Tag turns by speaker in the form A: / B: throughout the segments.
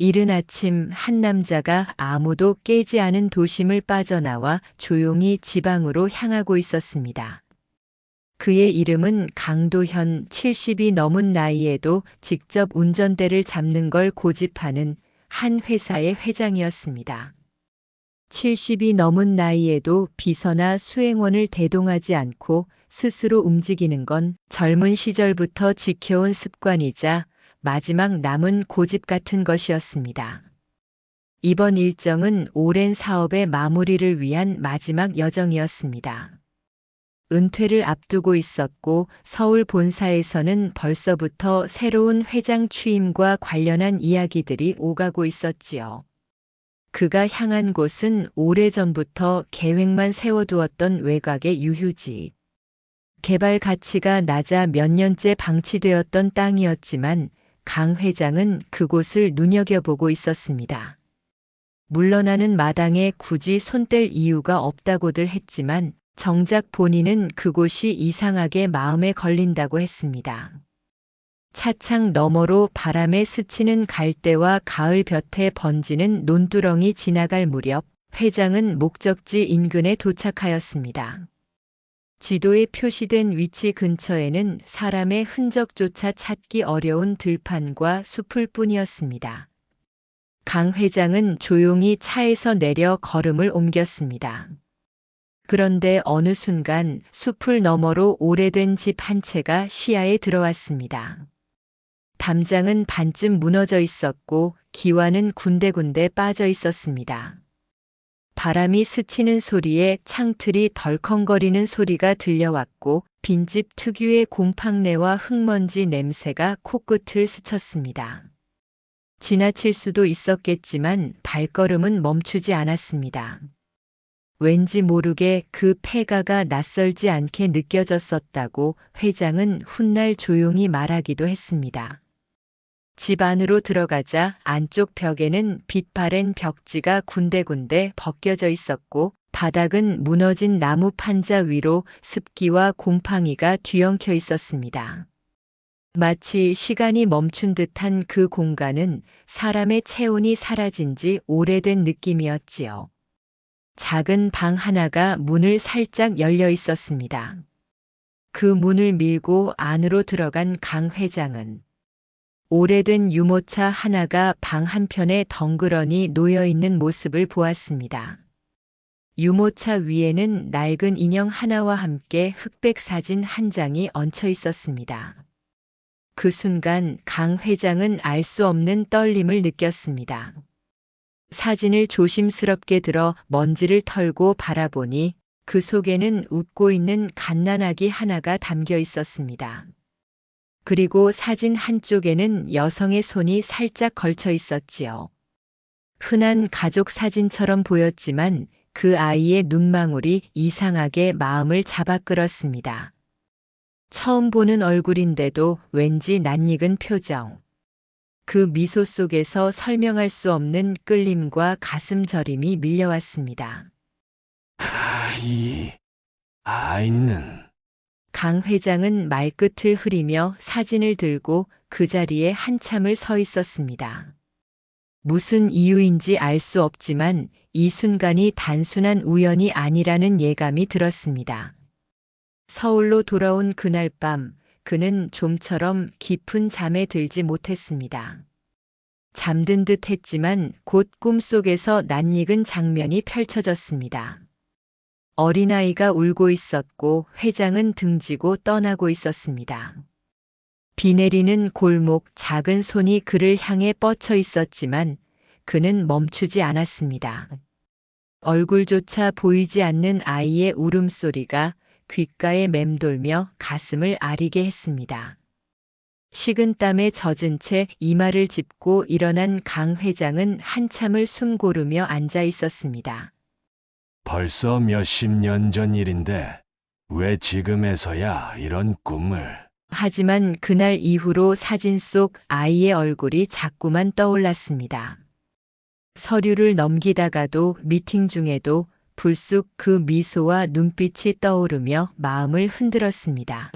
A: 이른 아침 한 남자가 아무도 깨지 않은 도심을 빠져나와 조용히 지방으로 향하고 있었습니다. 그의 이름은 강도현. 70이 넘은 나이에도 직접 운전대를 잡는 걸 고집하는 한 회사의 회장이었습니다. 70이 넘은 나이에도 비서나 수행원을 대동하지 않고 스스로 움직이는 건 젊은 시절부터 지켜온 습관이자 마지막 남은 고집 같은 것이었습니다. 이번 일정은 오랜 사업의 마무리를 위한 마지막 여정이었습니다. 은퇴를 앞두고 있었고 서울 본사에서는 벌써부터 새로운 회장 취임과 관련한 이야기들이 오가고 있었지요. 그가 향한 곳은 오래전부터 계획만 세워두었던 외곽의 유휴지. 개발 가치가 낮아 몇 년째 방치되었던 땅이었지만 강 회장은 그곳을 눈여겨보고 있었습니다. 물러나는 마당에 굳이 손댈 이유가 없다고들 했지만 정작 본인은 그곳이 이상하게 마음에 걸린다고 했습니다. 차창 너머로 바람에 스치는 갈대와 가을 볕에 번지는 논두렁이 지나갈 무렵 회장은 목적지 인근에 도착하였습니다. 지도에 표시된 위치 근처에는 사람의 흔적조차 찾기 어려운 들판과 숲을 뿐이었습니다. 강 회장은 조용히 차에서 내려 걸음을 옮겼습니다. 그런데 어느 순간 숲을 너머로 오래된 집 한 채가 시야에 들어왔습니다. 담장은 반쯤 무너져 있었고 기와는 군데군데 빠져 있었습니다. 바람이 스치는 소리에 창틀이 덜컹거리는 소리가 들려왔고 빈집 특유의 곰팡내와 흙먼지 냄새가 코끝을 스쳤습니다. 지나칠 수도 있었겠지만 발걸음은 멈추지 않았습니다. 왠지 모르게 그 폐가가 낯설지 않게 느껴졌었다고 회장은 훗날 조용히 말하기도 했습니다. 집 안으로 들어가자 안쪽 벽에는 빛바랜 벽지가 군데군데 벗겨져 있었고 바닥은 무너진 나무 판자 위로 습기와 곰팡이가 뒤엉켜 있었습니다. 마치 시간이 멈춘 듯한 그 공간은 사람의 체온이 사라진 지 오래된 느낌이었지요. 작은 방 하나가 문을 살짝 열려 있었습니다. 그 문을 밀고 안으로 들어간 강 회장은 오래된 유모차 하나가 방 한편에 덩그러니 놓여 있는 모습을 보았습니다. 유모차 위에는 낡은 인형 하나와 함께 흑백 사진 한 장이 얹혀 있었습니다. 그 순간 강 회장은 알 수 없는 떨림을 느꼈습니다. 사진을 조심스럽게 들어 먼지를 털고 바라보니 그 속에는 웃고 있는 갓난아기 하나가 담겨 있었습니다. 그리고 사진 한쪽에는 여성의 손이 살짝 걸쳐 있었지요. 흔한 가족 사진처럼 보였지만 그 아이의 눈망울이 이상하게 마음을 잡아 끌었습니다. 처음 보는 얼굴인데도 왠지 낯익은 표정. 그 미소 속에서 설명할 수 없는 끌림과 가슴 저림이 밀려왔습니다.
B: 이 아이는
A: 강 회장은 말끝을 흐리며 사진을 들고 그 자리에 한참을 서 있었습니다. 무슨 이유인지 알 수 없지만 이 순간이 단순한 우연이 아니라는 예감이 들었습니다. 서울로 돌아온 그날 밤 그는 좀처럼 깊은 잠에 들지 못했습니다. 잠든 듯 했지만 곧 꿈속에서 낯익은 장면이 펼쳐졌습니다. 어린아이가 울고 있었고 회장은 등지고 떠나고 있었습니다. 비 내리는 골목 작은 손이 그를 향해 뻗쳐 있었지만 그는 멈추지 않았습니다. 얼굴조차 보이지 않는 아이의 울음소리가 귓가에 맴돌며 가슴을 아리게 했습니다. 식은땀에 젖은 채 이마를 짚고 일어난 강 회장은 한참을 숨 고르며 앉아 있었습니다.
B: 벌써 몇십 년 전 일인데 왜 지금에서야 이런 꿈을?
A: 하지만 그날 이후로 사진 속 아이의 얼굴이 자꾸만 떠올랐습니다. 서류를 넘기다가도 미팅 중에도 불쑥 그 미소와 눈빛이 떠오르며 마음을 흔들었습니다.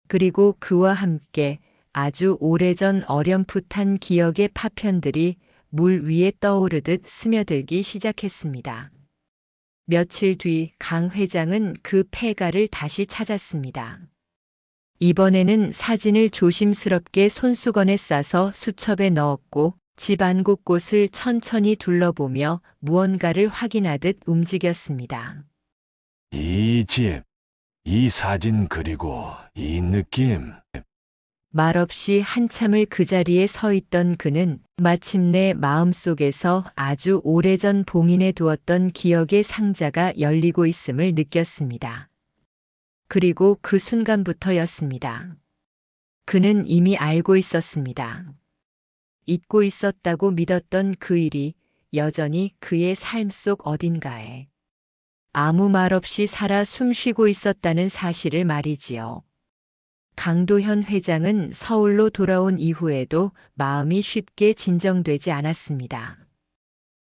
A: 그리고 그와 함께 아주 오래전 어렴풋한 기억의 파편들이 물 위에 떠오르듯 스며들기 시작했습니다. 며칠 뒤 강 회장은 그 폐가를 다시 찾았습니다. 이번에는 사진을 조심스럽게 손수건에 싸서 수첩에 넣었고 집 안 곳곳을 천천히 둘러보며 무언가를 확인하듯 움직였습니다.
B: 이 집, 이 사진 그리고 이 느낌.
A: 말없이 한참을 그 자리에 서 있던 그는 마침내 마음속에서 아주 오래전 봉인해 두었던 기억의 상자가 열리고 있음을 느꼈습니다. 그리고 그 순간부터였습니다. 그는 이미 알고 있었습니다. 잊고 있었다고 믿었던 그 일이 여전히 그의 삶 속 어딘가에 아무 말 없이 살아 숨쉬고 있었다는 사실을 말이지요. 강도현 회장은 서울로 돌아온 이후에도 마음이 쉽게 진정되지 않았습니다.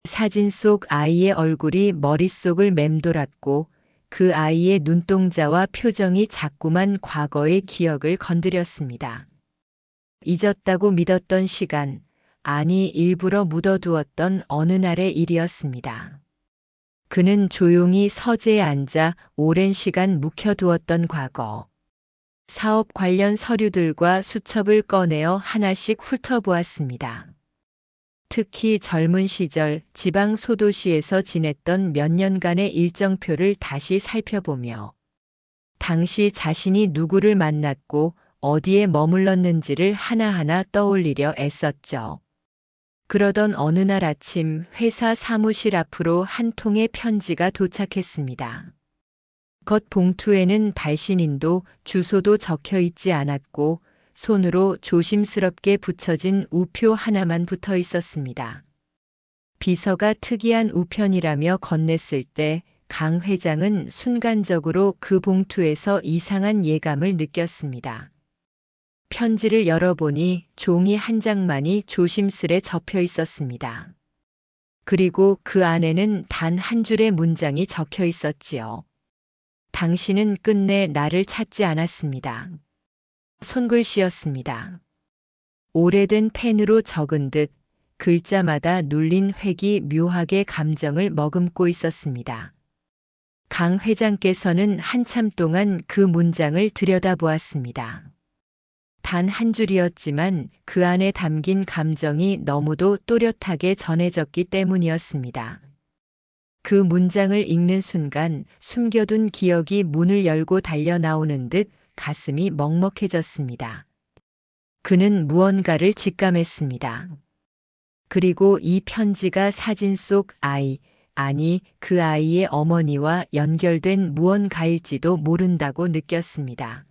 A: 사진 속 아이의 얼굴이 머릿속을 맴돌았고 그 아이의 눈동자와 표정이 자꾸만 과거의 기억을 건드렸습니다. 잊었다고 믿었던 시간, 아니 일부러 묻어두었던 어느 날의 일이었습니다. 그는 조용히 서재에 앉아 오랜 시간 묵혀두었던 과거, 사업 관련 서류들과 수첩을 꺼내어 하나씩 훑어보았습니다. 특히 젊은 시절 지방 소도시에서 지냈던 몇 년간의 일정표를 다시 살펴보며 당시 자신이 누구를 만났고 어디에 머물렀는지를 하나하나 떠올리려 애썼죠. 그러던 어느 날 아침 회사 사무실 앞으로 한 통의 편지가 도착했습니다. 겉 봉투에는 발신인도 주소도 적혀 있지 않았고 손으로 조심스럽게 붙여진 우표 하나만 붙어 있었습니다. 비서가 특이한 우편이라며 건넸을 때 강 회장은 순간적으로 그 봉투에서 이상한 예감을 느꼈습니다. 편지를 열어보니 종이 한 장만이 조심스레 접혀 있었습니다. 그리고 그 안에는 단 한 줄의 문장이 적혀 있었지요. 당신은 끝내 나를 찾지 않았습니다. 손글씨였습니다. 오래된 펜으로 적은 듯 글자마다 눌린 획이 묘하게 감정을 머금고 있었습니다. 강 회장께서는 한참 동안 그 문장을 들여다보았습니다. 단 한 줄이었지만 그 안에 담긴 감정이 너무도 또렷하게 전해졌기 때문이었습니다. 그 문장을 읽는 순간 숨겨둔 기억이 문을 열고 달려 나오는 듯 가슴이 먹먹해졌습니다. 그는 무언가를 직감했습니다. 그리고 이 편지가 사진 속 아이, 아니 그 아이의 어머니와 연결된 무언가일지도 모른다고 느꼈습니다.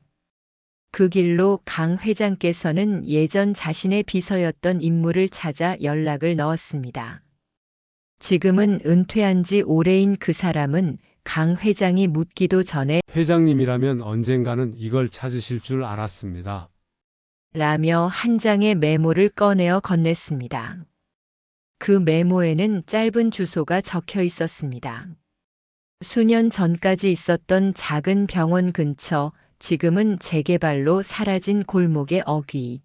A: 그 길로 강 회장께서는 예전 자신의 비서였던 인물을 찾아 연락을 넣었습니다. 지금은 은퇴한 지 오래인 그 사람은 강 회장이 묻기도 전에
C: 회장님이라면 언젠가는 이걸 찾으실 줄 알았습니다.
A: 라며 한 장의 메모를 꺼내어 건넸습니다. 그 메모에는 짧은 주소가 적혀 있었습니다. 수년 전까지 있었던 작은 병원 근처, 지금은 재개발로 사라진 골목의 어귀.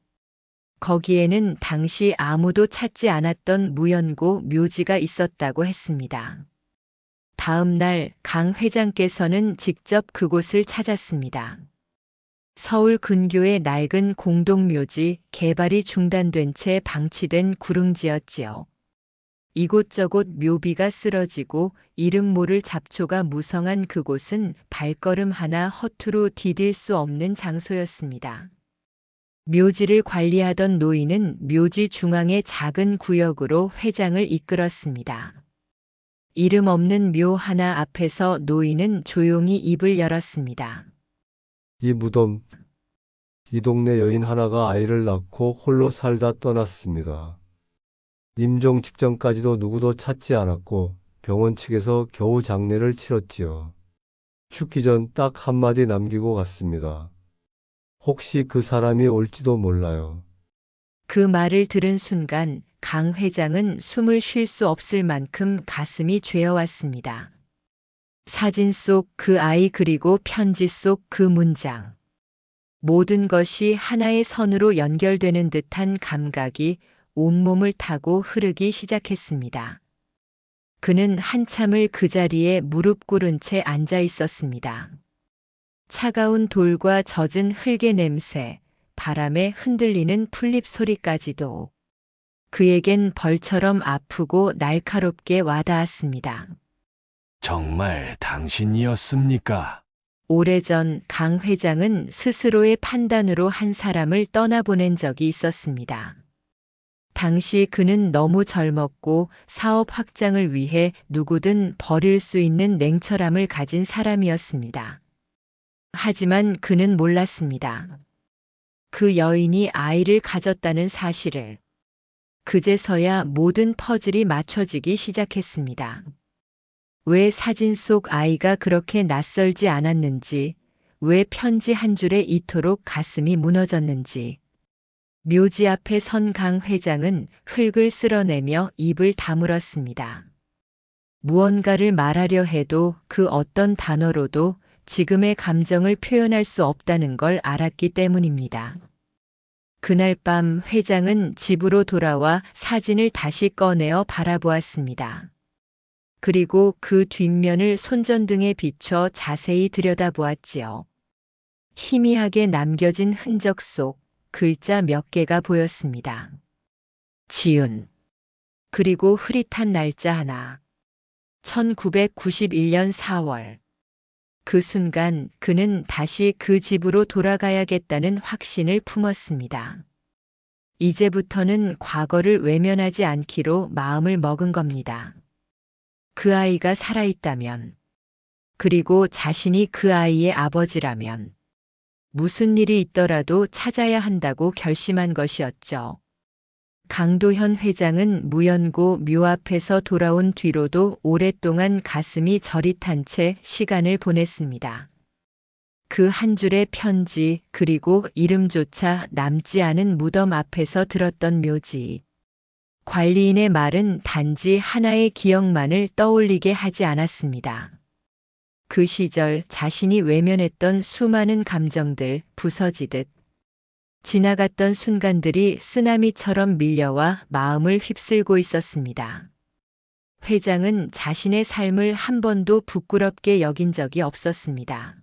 A: 거기에는 당시 아무도 찾지 않았던 무연고 묘지가 있었다고 했습니다. 다음 날 강 회장께서는 직접 그곳을 찾았습니다. 서울 근교의 낡은 공동묘지, 개발이 중단된 채 방치된 구릉지였지요. 이곳저곳 묘비가 쓰러지고 이름 모를 잡초가 무성한 그곳은 발걸음 하나 허투루 디딜 수 없는 장소였습니다. 묘지를 관리하던 노인은 묘지 중앙의 작은 구역으로 회장을 이끌었습니다. 이름 없는 묘 하나 앞에서 노인은 조용히 입을 열었습니다.
D: 이 무덤, 이 동네 여인 하나가 아이를 낳고 홀로 살다 떠났습니다. 임종 직전까지도 누구도 찾지 않았고 병원 측에서 겨우 장례를 치렀지요. 죽기 전 딱 한마디 남기고 갔습니다. 혹시 그 사람이 올지도 몰라요.
A: 그 말을 들은 순간 강 회장은 숨을 쉴 수 없을 만큼 가슴이 죄어왔습니다. 사진 속 그 아이 그리고 편지 속 그 문장. 모든 것이 하나의 선으로 연결되는 듯한 감각이 온몸을 타고 흐르기 시작했습니다. 그는 한참을 그 자리에 무릎 꿇은 채 앉아 있었습니다. 차가운 돌과 젖은 흙의 냄새, 바람에 흔들리는 풀잎 소리까지도 그에겐 벌처럼 아프고 날카롭게 와닿았습니다.
B: 정말 당신이었습니까?
A: 오래전 강 회장은 스스로의 판단으로 한 사람을 떠나보낸 적이 있었습니다. 당시 그는 너무 젊었고 사업 확장을 위해 누구든 버릴 수 있는 냉철함을 가진 사람이었습니다. 하지만 그는 몰랐습니다. 그 여인이 아이를 가졌다는 사실을. 그제서야 모든 퍼즐이 맞춰지기 시작했습니다. 왜 사진 속 아이가 그렇게 낯설지 않았는지, 왜 편지 한 줄에 이토록 가슴이 무너졌는지. 묘지 앞에 선 강 회장은 흙을 쓸어내며 입을 다물었습니다. 무언가를 말하려 해도 그 어떤 단어로도 지금의 감정을 표현할 수 없다는 걸 알았기 때문입니다. 그날 밤 회장은 집으로 돌아와 사진을 다시 꺼내어 바라보았습니다. 그리고 그 뒷면을 손전등에 비춰 자세히 들여다보았지요. 희미하게 남겨진 흔적 속 글자 몇 개가 보였습니다. 지훈. 그리고 흐릿한 날짜 하나. 1991년 4월. 그 순간 그는 다시 그 집으로 돌아가야겠다는 확신을 품었습니다. 이제부터는 과거를 외면하지 않기로 마음을 먹은 겁니다. 그 아이가 살아있다면, 그리고 자신이 그 아이의 아버지라면, 무슨 일이 있더라도 찾아야 한다고 결심한 것이었죠. 강도현 회장은 무연고 묘 앞에서 돌아온 뒤로도 오랫동안 가슴이 저릿한 채 시간을 보냈습니다. 그 한 줄의 편지 그리고 이름조차 남지 않은 무덤 앞에서 들었던 묘지. 관리인의 말은 단지 하나의 기억만을 떠올리게 하지 않았습니다. 그 시절 자신이 외면했던 수많은 감정들 부서지듯 지나갔던 순간들이 쓰나미처럼 밀려와 마음을 휩쓸고 있었습니다. 회장은 자신의 삶을 한 번도 부끄럽게 여긴 적이 없었습니다.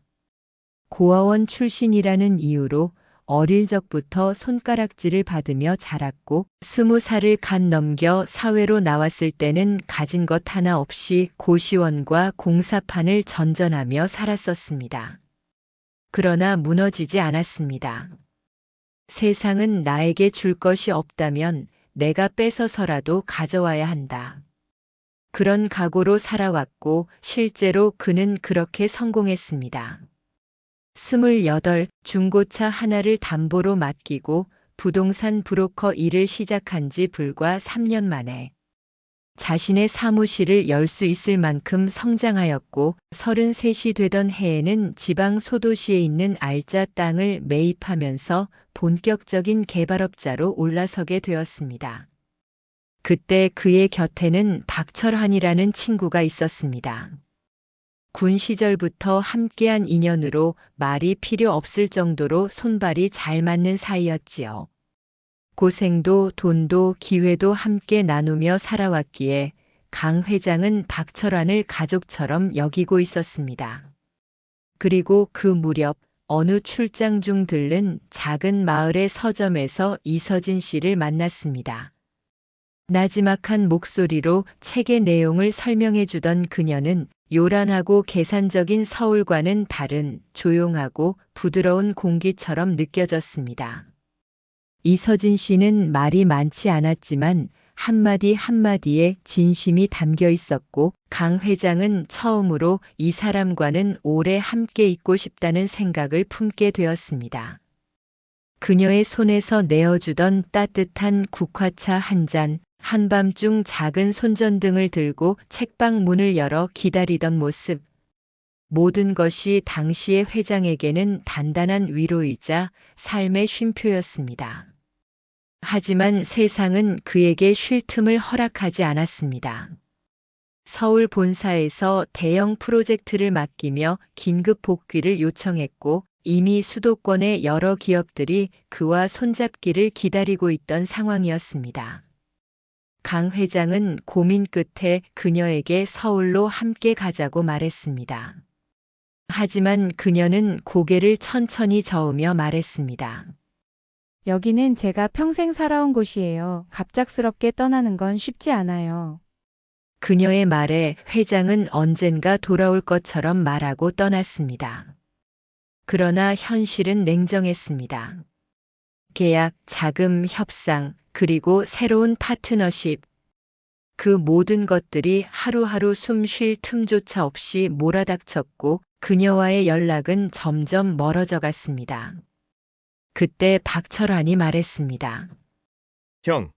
A: 고아원 출신이라는 이유로 어릴 적부터 손가락질을 받으며 자랐고 20살을 간 넘겨 사회로 나왔을 때는 가진 것 하나 없이 고시원과 공사판을 전전하며 살았었습니다. 그러나 무너지지 않았습니다. 세상은 나에게 줄 것이 없다면 내가 뺏어서라도 가져와야 한다. 그런 각오로 살아왔고 실제로 그는 그렇게 성공했습니다. 28, 중고차 하나를 담보로 맡기고 부동산 브로커 일을 시작한 지 불과 3년 만에 자신의 사무실을 열 수 있을 만큼 성장하였고 33이 되던 해에는 지방 소도시에 있는 알짜 땅을 매입하면서 본격적인 개발업자로 올라서게 되었습니다. 그때 그의 곁에는 박철환이라는 친구가 있었습니다. 군 시절부터 함께한 인연으로 말이 필요 없을 정도로 손발이 잘 맞는 사이였지요. 고생도 돈도 기회도 함께 나누며 살아왔기에 강 회장은 박철환을 가족처럼 여기고 있었습니다. 그리고 그 무렵 어느 출장 중 들른 작은 마을의 서점에서 이서진 씨를 만났습니다. 나지막한 목소리로 책의 내용을 설명해 주던 그녀는 요란하고 계산적인 서울과는 다른 조용하고 부드러운 공기처럼 느껴졌습니다. 이서진 씨는 말이 많지 않았지만 한마디 한마디에 진심이 담겨 있었고 강 회장은 처음으로 이 사람과는 오래 함께 있고 싶다는 생각을 품게 되었습니다. 그녀의 손에서 내어주던 따뜻한 국화차 한 잔, 한밤중 작은 손전등을 들고 책방 문을 열어 기다리던 모습. 모든 것이 당시의 회장에게는 단단한 위로이자 삶의 쉼표였습니다. 하지만 세상은 그에게 쉴 틈을 허락하지 않았습니다. 서울 본사에서 대형 프로젝트를 맡기며 긴급 복귀를 요청했고 이미 수도권의 여러 기업들이 그와 손잡기를 기다리고 있던 상황이었습니다. 강 회장은 고민 끝에 그녀에게 서울로 함께 가자고 말했습니다. 하지만 그녀는 고개를 천천히 저으며 말했습니다.
E: 여기는 제가 평생 살아온 곳이에요. 갑작스럽게 떠나는 건 쉽지 않아요.
A: 그녀의 말에 회장은 언젠가 돌아올 것처럼 말하고 떠났습니다. 그러나 현실은 냉정했습니다. 계약, 자금, 협상, 그리고 새로운 파트너십. 그 모든 것들이 하루하루 숨 쉴 틈조차 없이 몰아닥쳤고 그녀와의 연락은 점점 멀어져 갔습니다. 그때 박철환이 말했습니다.
F: 형,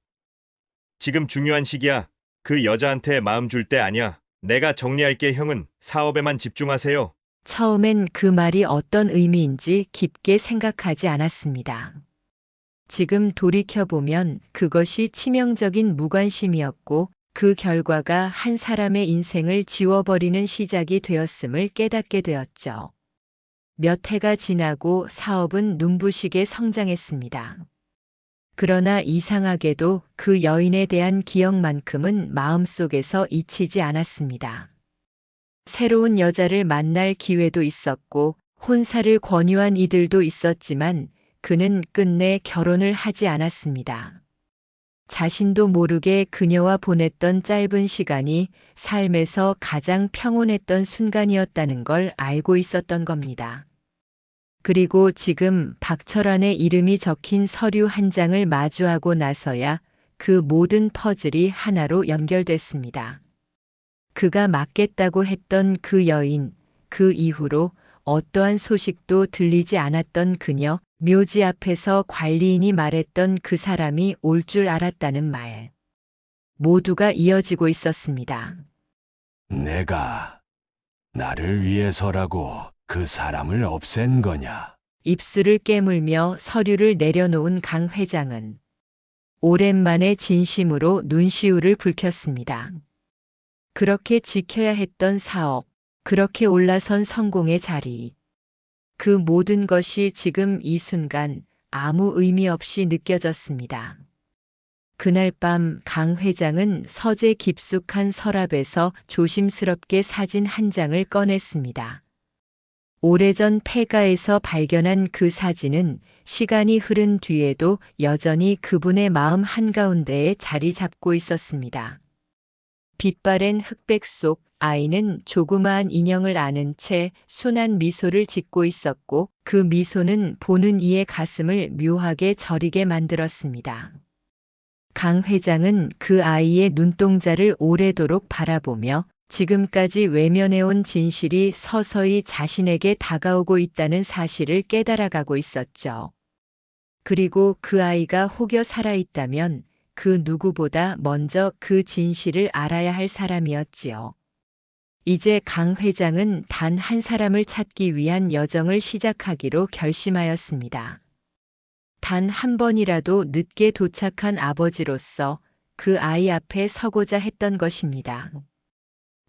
F: 지금 중요한 시기야. 그 여자한테 마음 줄 때 아니야. 내가 정리할게. 형은 사업에만 집중하세요.
A: 처음엔 그 말이 어떤 의미인지 깊게 생각하지 않았습니다. 지금 돌이켜보면 그것이 치명적인 무관심이었고 그 결과가 한 사람의 인생을 지워버리는 시작이 되었음을 깨닫게 되었죠. 몇 해가 지나고 사업은 눈부시게 성장했습니다. 그러나 이상하게도 그 여인에 대한 기억만큼은 마음속에서 잊히지 않았습니다. 새로운 여자를 만날 기회도 있었고 혼사를 권유한 이들도 있었지만 그는 끝내 결혼을 하지 않았습니다. 자신도 모르게 그녀와 보냈던 짧은 시간이 삶에서 가장 평온했던 순간이었다는 걸 알고 있었던 겁니다. 그리고 지금 박철환의 이름이 적힌 서류 한 장을 마주하고 나서야 그 모든 퍼즐이 하나로 연결됐습니다. 그가 맡겠다고 했던 그 여인, 그 이후로 어떠한 소식도 들리지 않았던 그녀, 묘지 앞에서 관리인이 말했던 그 사람이 올 줄 알았다는 말. 모두가 이어지고 있었습니다.
B: 내가 나를 위해서라고 그 사람을 없앤 거냐?
A: 입술을 깨물며 서류를 내려놓은 강 회장은 오랜만에 진심으로 눈시울을 붉혔습니다. 그렇게 지켜야 했던 사업, 그렇게 올라선 성공의 자리. 그 모든 것이 지금 이 순간 아무 의미 없이 느껴졌습니다. 그날 밤 강 회장은 서재 깊숙한 서랍에서 조심스럽게 사진 한 장을 꺼냈습니다. 오래전 폐가에서 발견한 그 사진은 시간이 흐른 뒤에도 여전히 그분의 마음 한가운데에 자리 잡고 있었습니다. 빛바랜 흑백 속 아이는 조그마한 인형을 안은 채 순한 미소를 짓고 있었고 그 미소는 보는 이의 가슴을 묘하게 저리게 만들었습니다. 강 회장은 그 아이의 눈동자를 오래도록 바라보며 지금까지 외면해온 진실이 서서히 자신에게 다가오고 있다는 사실을 깨달아가고 있었죠. 그리고 그 아이가 혹여 살아있다면 그 누구보다 먼저 그 진실을 알아야 할 사람이었지요. 이제 강 회장은 단 한 사람을 찾기 위한 여정을 시작하기로 결심하였습니다. 단 한 번이라도 늦게 도착한 아버지로서 그 아이 앞에 서고자 했던 것입니다.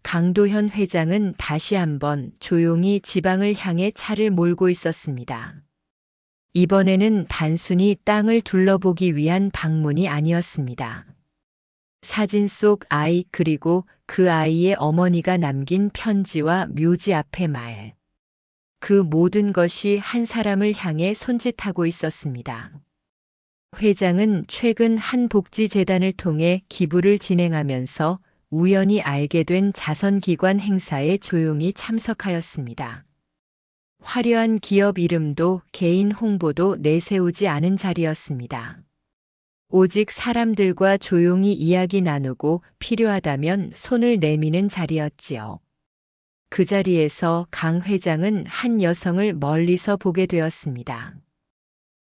A: 강도현 회장은 다시 한번 조용히 지방을 향해 차를 몰고 있었습니다. 이번에는 단순히 땅을 둘러보기 위한 방문이 아니었습니다. 사진 속 아이 그리고 그 아이의 어머니가 남긴 편지와 묘지 앞의 말. 그 모든 것이 한 사람을 향해 손짓하고 있었습니다. 회장은 최근 한 복지재단을 통해 기부를 진행하면서 우연히 알게 된 자선기관 행사에 조용히 참석하였습니다. 화려한 기업 이름도 개인 홍보도 내세우지 않은 자리였습니다. 오직 사람들과 조용히 이야기 나누고 필요하다면 손을 내미는 자리였지요. 그 자리에서 강 회장은 한 여성을 멀리서 보게 되었습니다.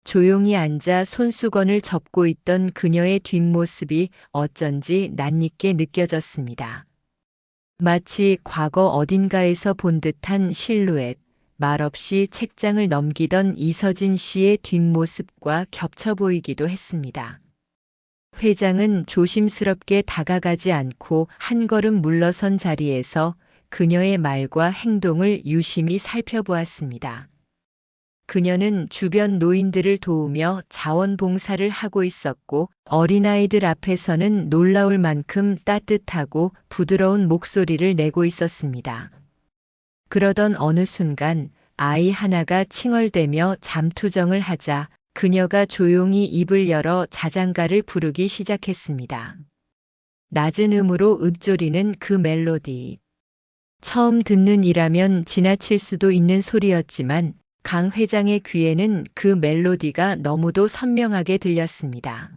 A: 조용히 앉아 손수건을 접고 있던 그녀의 뒷모습이 어쩐지 낯익게 느껴졌습니다. 마치 과거 어딘가에서 본 듯한 실루엣, 말없이 책장을 넘기던 이서진 씨의 뒷모습과 겹쳐 보이기도 했습니다. 회장은 조심스럽게 다가가지 않고 한 걸음 물러선 자리에서 그녀의 말과 행동을 유심히 살펴보았습니다. 그녀는 주변 노인들을 도우며 자원봉사를 하고 있었고 어린아이들 앞에서는 놀라울 만큼 따뜻하고 부드러운 목소리를 내고 있었습니다. 그러던 어느 순간 아이 하나가 칭얼대며 잠투정을 하자 그녀가 조용히 입을 열어 자장가를 부르기 시작했습니다. 낮은 음으로 읊조리는 그 멜로디. 처음 듣는 이라면 지나칠 수도 있는 소리였지만 강 회장의 귀에는 그 멜로디가 너무도 선명하게 들렸습니다.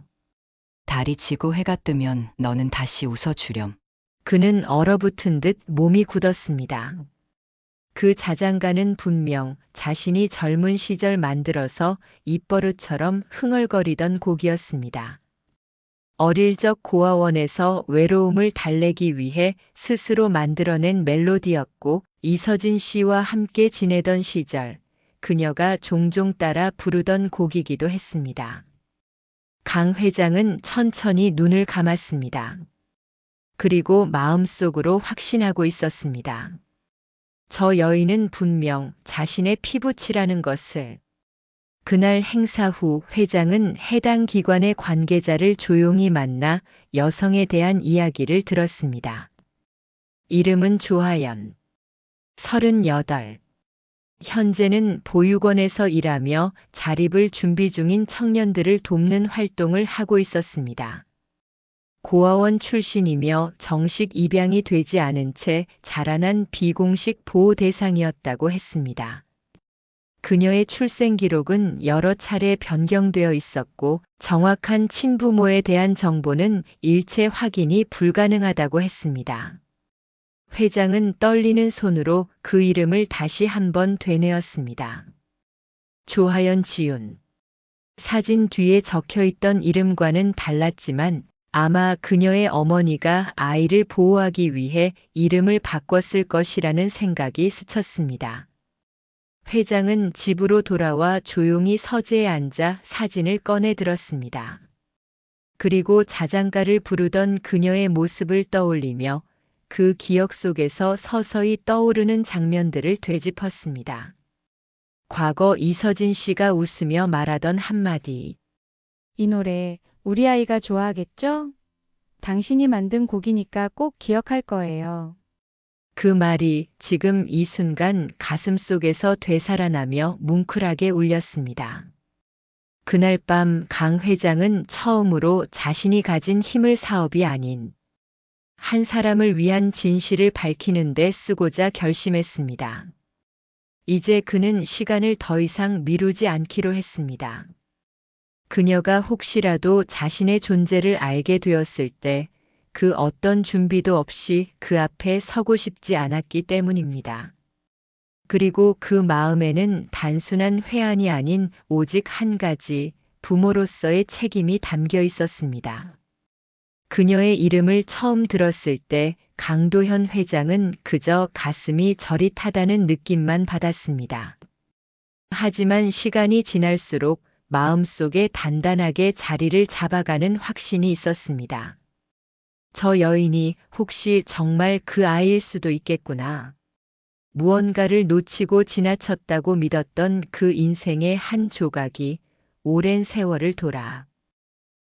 G: 달이 지고 해가 뜨면 너는 다시 웃어주렴.
A: 그는 얼어붙은 듯 몸이 굳었습니다. 그 자장가는 분명 자신이 젊은 시절 만들어서 입버릇처럼 흥얼거리던 곡이었습니다. 어릴 적 고아원에서 외로움을 달래기 위해 스스로 만들어낸 멜로디였고 이서진 씨와 함께 지내던 시절 그녀가 종종 따라 부르던 곡이기도 했습니다. 강 회장은 천천히 눈을 감았습니다. 그리고 마음속으로 확신하고 있었습니다. 저 여인은 분명 자신의 피부치라는 것을. 그날 행사 후 회장은 해당 기관의 관계자를 조용히 만나 여성에 대한 이야기를 들었습니다. 이름은 조하연. 38. 현재는 보육원에서 일하며 자립을 준비 중인 청년들을 돕는 활동을 하고 있었습니다. 고아원 출신이며 정식 입양이 되지 않은 채 자라난 비공식 보호 대상이었다고 했습니다. 그녀의 출생 기록은 여러 차례 변경되어 있었고 정확한 친부모에 대한 정보는 일체 확인이 불가능하다고 했습니다. 회장은 떨리는 손으로 그 이름을 다시 한번 되뇌었습니다. 조하연 지훈. 사진 뒤에 적혀있던 이름과는 달랐지만 아마 그녀의 어머니가 아이를 보호하기 위해 이름을 바꿨을 것이라는 생각이 스쳤습니다. 회장은 집으로 돌아와 조용히 서재에 앉아 사진을 꺼내 들었습니다. 그리고 자장가를 부르던 그녀의 모습을 떠올리며 그 기억 속에서 서서히 떠오르는 장면들을 되짚었습니다. 과거 이서진 씨가 웃으며 말하던 한마디.
E: 이 노래 우리 아이가 좋아하겠죠? 당신이 만든 곡이니까 꼭 기억할 거예요.
A: 그 말이 지금 이 순간 가슴 속에서 되살아나며 뭉클하게 울렸습니다. 그날 밤 강 회장은 처음으로 자신이 가진 힘을 사업이 아닌 한 사람을 위한 진실을 밝히는 데 쓰고자 결심했습니다. 이제 그는 시간을 더 이상 미루지 않기로 했습니다. 그녀가 혹시라도 자신의 존재를 알게 되었을 때 그 어떤 준비도 없이 그 앞에 서고 싶지 않았기 때문입니다. 그리고 그 마음에는 단순한 회한이 아닌 오직 한 가지 부모로서의 책임이 담겨 있었습니다. 그녀의 이름을 처음 들었을 때 강도현 회장은 그저 가슴이 저릿하다는 느낌만 받았습니다. 하지만 시간이 지날수록 마음속에 단단하게 자리를 잡아가는 확신이 있었습니다. 저 여인이 혹시 정말 그 아이일 수도 있겠구나. 무언가를 놓치고 지나쳤다고 믿었던 그 인생의 한 조각이 오랜 세월을 돌아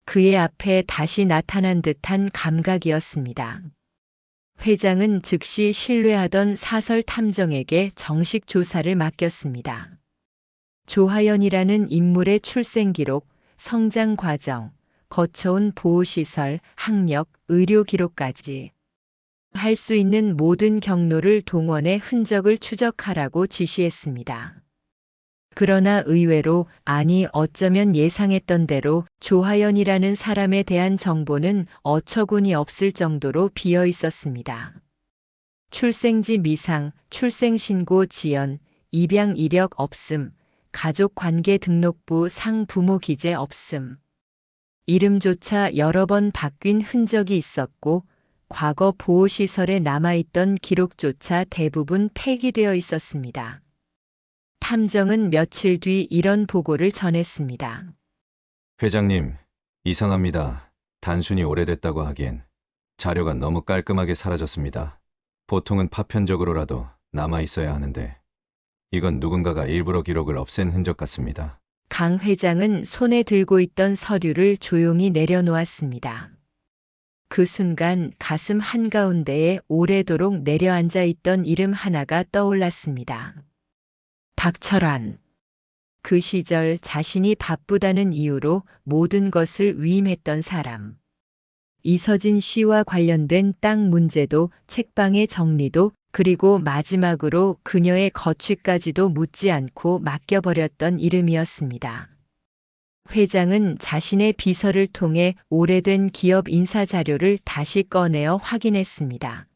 A: 그의 앞에 다시 나타난 듯한 감각이었습니다. 회장은 즉시 신뢰하던 사설 탐정에게 정식 조사를 맡겼습니다. 조하연이라는 인물의 출생 기록, 성장 과정, 거쳐온 보호시설, 학력, 의료 기록까지 할 수 있는 모든 경로를 동원해 흔적을 추적하라고 지시했습니다. 그러나 의외로, 아니 어쩌면 예상했던 대로 조하연이라는 사람에 대한 정보는 어처구니 없을 정도로 비어 있었습니다. 출생지 미상, 출생신고 지연, 입양 이력 없음, 가족관계 등록부 상부모 기재 없음. 이름조차 여러 번 바뀐 흔적이 있었고 과거 보호시설에 남아있던 기록조차 대부분 폐기되어 있었습니다. 탐정은 며칠 뒤 이런 보고를 전했습니다.
H: 회장님, 이상합니다. 단순히 오래됐다고 하기엔 자료가 너무 깔끔하게 사라졌습니다. 보통은 파편적으로라도 남아 있어야 하는데. 이건 누군가가 일부러 기록을 없앤 흔적 같습니다.
A: 강 회장은 손에 들고 있던 서류를 조용히 내려놓았습니다. 그 순간 가슴 한가운데에 오래도록 내려앉아 있던 이름 하나가 떠올랐습니다. 박철환. 그 시절 자신이 바쁘다는 이유로 모든 것을 위임했던 사람. 이서진 씨와 관련된 땅 문제도 책방의 정리도 그리고 마지막으로 그녀의 거취까지도 묻지 않고 맡겨버렸던 이름이었습니다. 회장은 자신의 비서를 통해 오래된 기업 인사 자료를 다시 꺼내어 확인했습니다.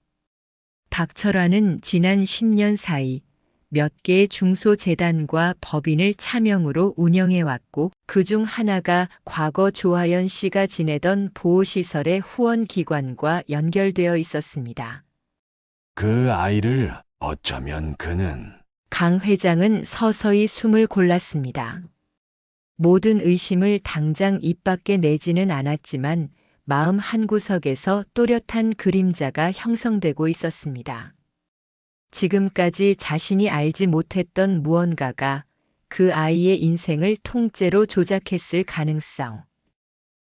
A: 박철환은 지난 10년 사이 몇 개의 중소재단과 법인을 차명으로 운영해왔고 그중 하나가 과거 조하연 씨가 지내던 보호시설의 후원기관과 연결되어 있었습니다.
B: 그 아이를 어쩌면 그는
A: 강 회장은 서서히 숨을 골랐습니다. 모든 의심을 당장 입 밖에 내지는 않았지만 마음 한구석에서 또렷한 그림자가 형성되고 있었습니다. 지금까지 자신이 알지 못했던 무언가가 그 아이의 인생을 통째로 조작했을 가능성.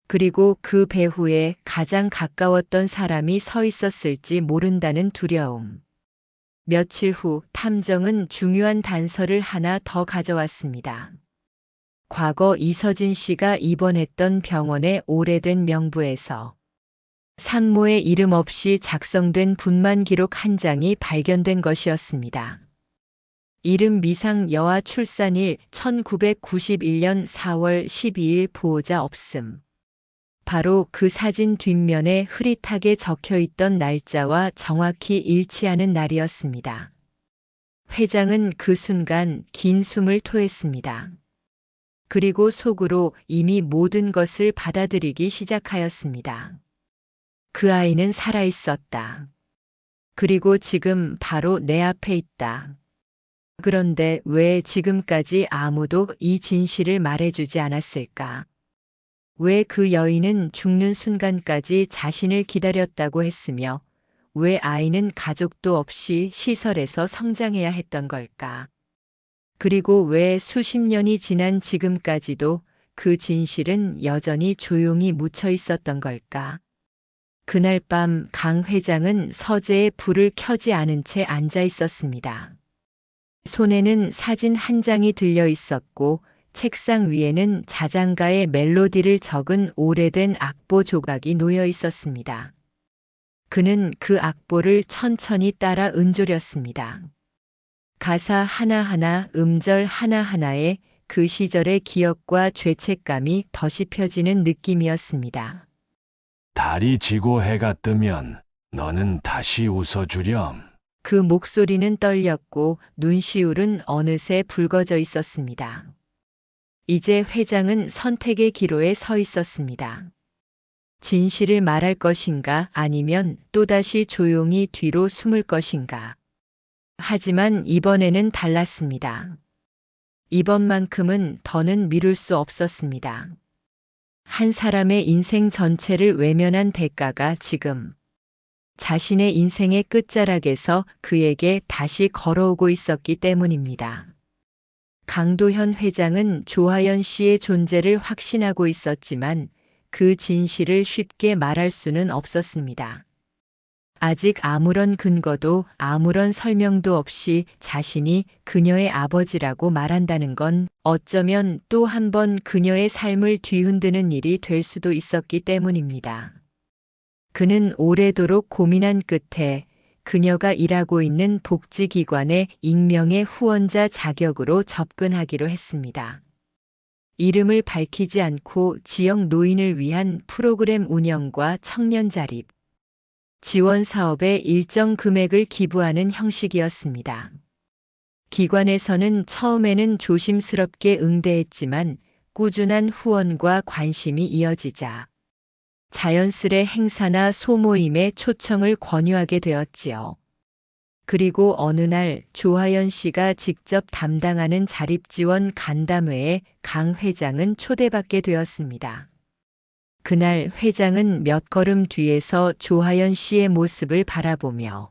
A: 그리고 그 배후에 가장 가까웠던 사람이 서 있었을지 모른다는 두려움. 며칠 후 탐정은 중요한 단서를 하나 더 가져왔습니다. 과거 이서진 씨가 입원했던 병원의 오래된 명부에서 산모의 이름 없이 작성된 분만 기록 한 장이 발견된 것이었습니다. 이름 미상 여아 출산일 1991년 4월 12일 보호자 없음. 바로 그 사진 뒷면에 흐릿하게 적혀 있던 날짜와 정확히 일치하는 날이었습니다. 회장은 그 순간 긴 숨을 토했습니다. 그리고 속으로 이미 모든 것을 받아들이기 시작하였습니다. 그 아이는 살아있었다. 그리고 지금 바로 내 앞에 있다. 그런데 왜 지금까지 아무도 이 진실을 말해주지 않았을까? 왜 그 여인은 죽는 순간까지 자신을 기다렸다고 했으며 왜 아이는 가족도 없이 시설에서 성장해야 했던 걸까? 그리고 왜 수십 년이 지난 지금까지도 그 진실은 여전히 조용히 묻혀 있었던 걸까? 그날 밤 강 회장은 서재에 불을 켜지 않은 채 앉아 있었습니다. 손에는 사진 한 장이 들려 있었고 책상 위에는 자장가의 멜로디를 적은 오래된 악보 조각이 놓여 있었습니다. 그는 그 악보를 천천히 따라 은조렸습니다. 가사 하나하나, 음절 하나하나에 그 시절의 기억과 죄책감이 덧입혀지는 느낌이었습니다.
B: 달이 지고 해가 뜨면 너는 다시 웃어주렴.
A: 그 목소리는 떨렸고 눈시울은 어느새 붉어져 있었습니다. 이제 회장은 선택의 기로에 서 있었습니다. 진실을 말할 것인가 아니면 또다시 조용히 뒤로 숨을 것인가. 하지만 이번에는 달랐습니다. 이번만큼은 더는 미룰 수 없었습니다. 한 사람의 인생 전체를 외면한 대가가 지금 자신의 인생의 끝자락에서 그에게 다시 걸어오고 있었기 때문입니다. 강도현 회장은 조하연 씨의 존재를 확신하고 있었지만 그 진실을 쉽게 말할 수는 없었습니다. 아직 아무런 근거도 아무런 설명도 없이 자신이 그녀의 아버지라고 말한다는 건 어쩌면 또 한 번 그녀의 삶을 뒤흔드는 일이 될 수도 있었기 때문입니다. 그는 오래도록 고민한 끝에 그녀가 일하고 있는 복지기관의 익명의 후원자 자격으로 접근하기로 했습니다. 이름을 밝히지 않고 지역 노인을 위한 프로그램 운영과 청년 자립, 지원 사업에 일정 금액을 기부하는 형식이었습니다. 기관에서는 처음에는 조심스럽게 응대했지만 꾸준한 후원과 관심이 이어지자 자연스레 행사나 소모임에 초청을 권유하게 되었지요. 그리고 어느 날 조하연 씨가 직접 담당하는 자립지원 간담회에 강 회장은 초대받게 되었습니다. 그날 회장은 몇 걸음 뒤에서 조하연 씨의 모습을 바라보며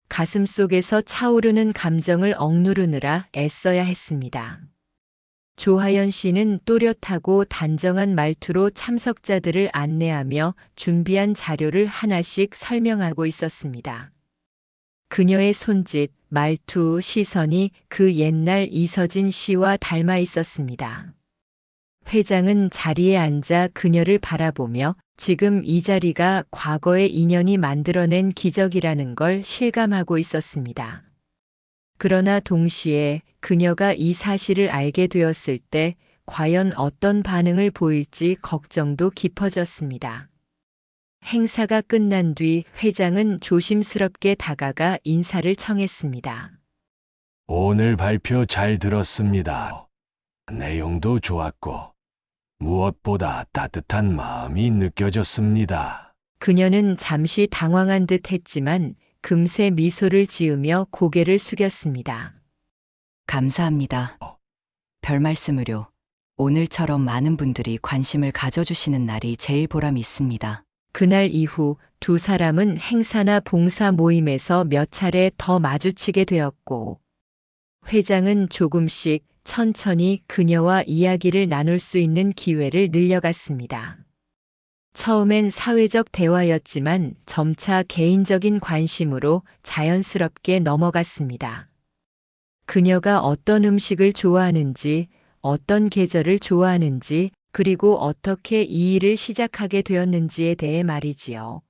A: 가슴속에서 차오르는 감정을 억누르느라 애써야 했습니다. 조하연 씨는 또렷하고 단정한 말투로 참석자들을 안내하며 준비한 자료를 하나씩 설명하고 있었습니다. 그녀의 손짓, 말투, 시선이 그 옛날 이서진 씨와 닮아 있었습니다. 회장은 자리에 앉아 그녀를 바라보며 지금 이 자리가 과거의 인연이 만들어낸 기적이라는 걸 실감하고 있었습니다. 그러나 동시에 그녀가 이 사실을 알게 되었을 때 과연 어떤 반응을 보일지 걱정도 깊어졌습니다. 행사가 끝난 뒤 회장은 조심스럽게 다가가 인사를 청했습니다.
B: 오늘 발표 잘 들었습니다. 내용도 좋았고, 무엇보다 따뜻한 마음이 느껴졌습니다.
A: 그녀는 잠시 당황한 듯 했지만 금세 미소를 지으며 고개를 숙였습니다.
G: 감사합니다. 별 말씀을요. 오늘처럼 많은 분들이 관심을 가져주시는 날이 제일 보람 있습니다.
A: 그날 이후 두 사람은 행사나 봉사 모임에서 몇 차례 더 마주치게 되었고, 회장은 조금씩 천천히 그녀와 이야기를 나눌 수 있는 기회를 늘려갔습니다. 처음엔 사회적 대화였지만 점차 개인적인 관심으로 자연스럽게 넘어갔습니다. 그녀가 어떤 음식을 좋아하는지, 어떤 계절을 좋아하는지, 그리고 어떻게 이 일을 시작하게 되었는지에 대해 말이지요.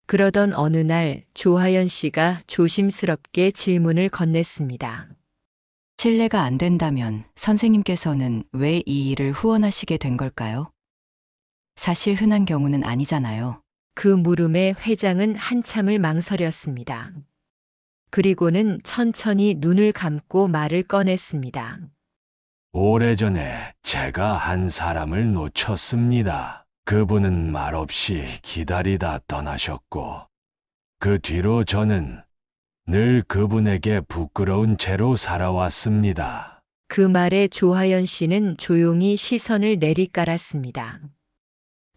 A: 그러던 어느 날 조하연 씨가 조심스럽게 질문을 건넸습니다.
G: 실례가 안 된다면 선생님께서는 왜 이 일을 후원하시게 된 걸까요? 사실 흔한 경우는 아니잖아요.
A: 그 물음에 회장은 한참을 망설였습니다. 그리고는 천천히 눈을 감고 말을 꺼냈습니다.
B: 오래전에 제가 한 사람을 놓쳤습니다. 그분은 말없이 기다리다 떠나셨고, 그 뒤로 저는 늘 그분에게 부끄러운 채로 살아왔습니다.
A: 그 말에 조하연 씨는 조용히 시선을 내리깔았습니다.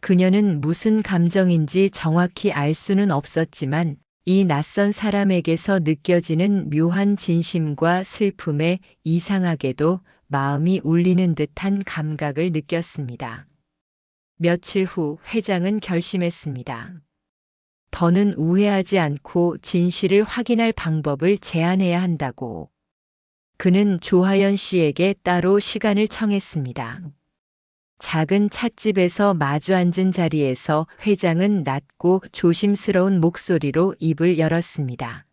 A: 그녀는 무슨 감정인지 정확히 알 수는 없었지만 이 낯선 사람에게서 느껴지는 묘한 진심과 슬픔에 이상하게도 마음이 울리는 듯한 감각을 느꼈습니다. 며칠 후 회장은 결심했습니다. 더는 우회하지 않고 진실을 확인할 방법을 제안해야 한다고. 그는 조하연 씨에게 따로 시간을 청했습니다. 작은 찻집에서 마주 앉은 자리에서 회장은 낮고 조심스러운 목소리로 입을 열었습니다.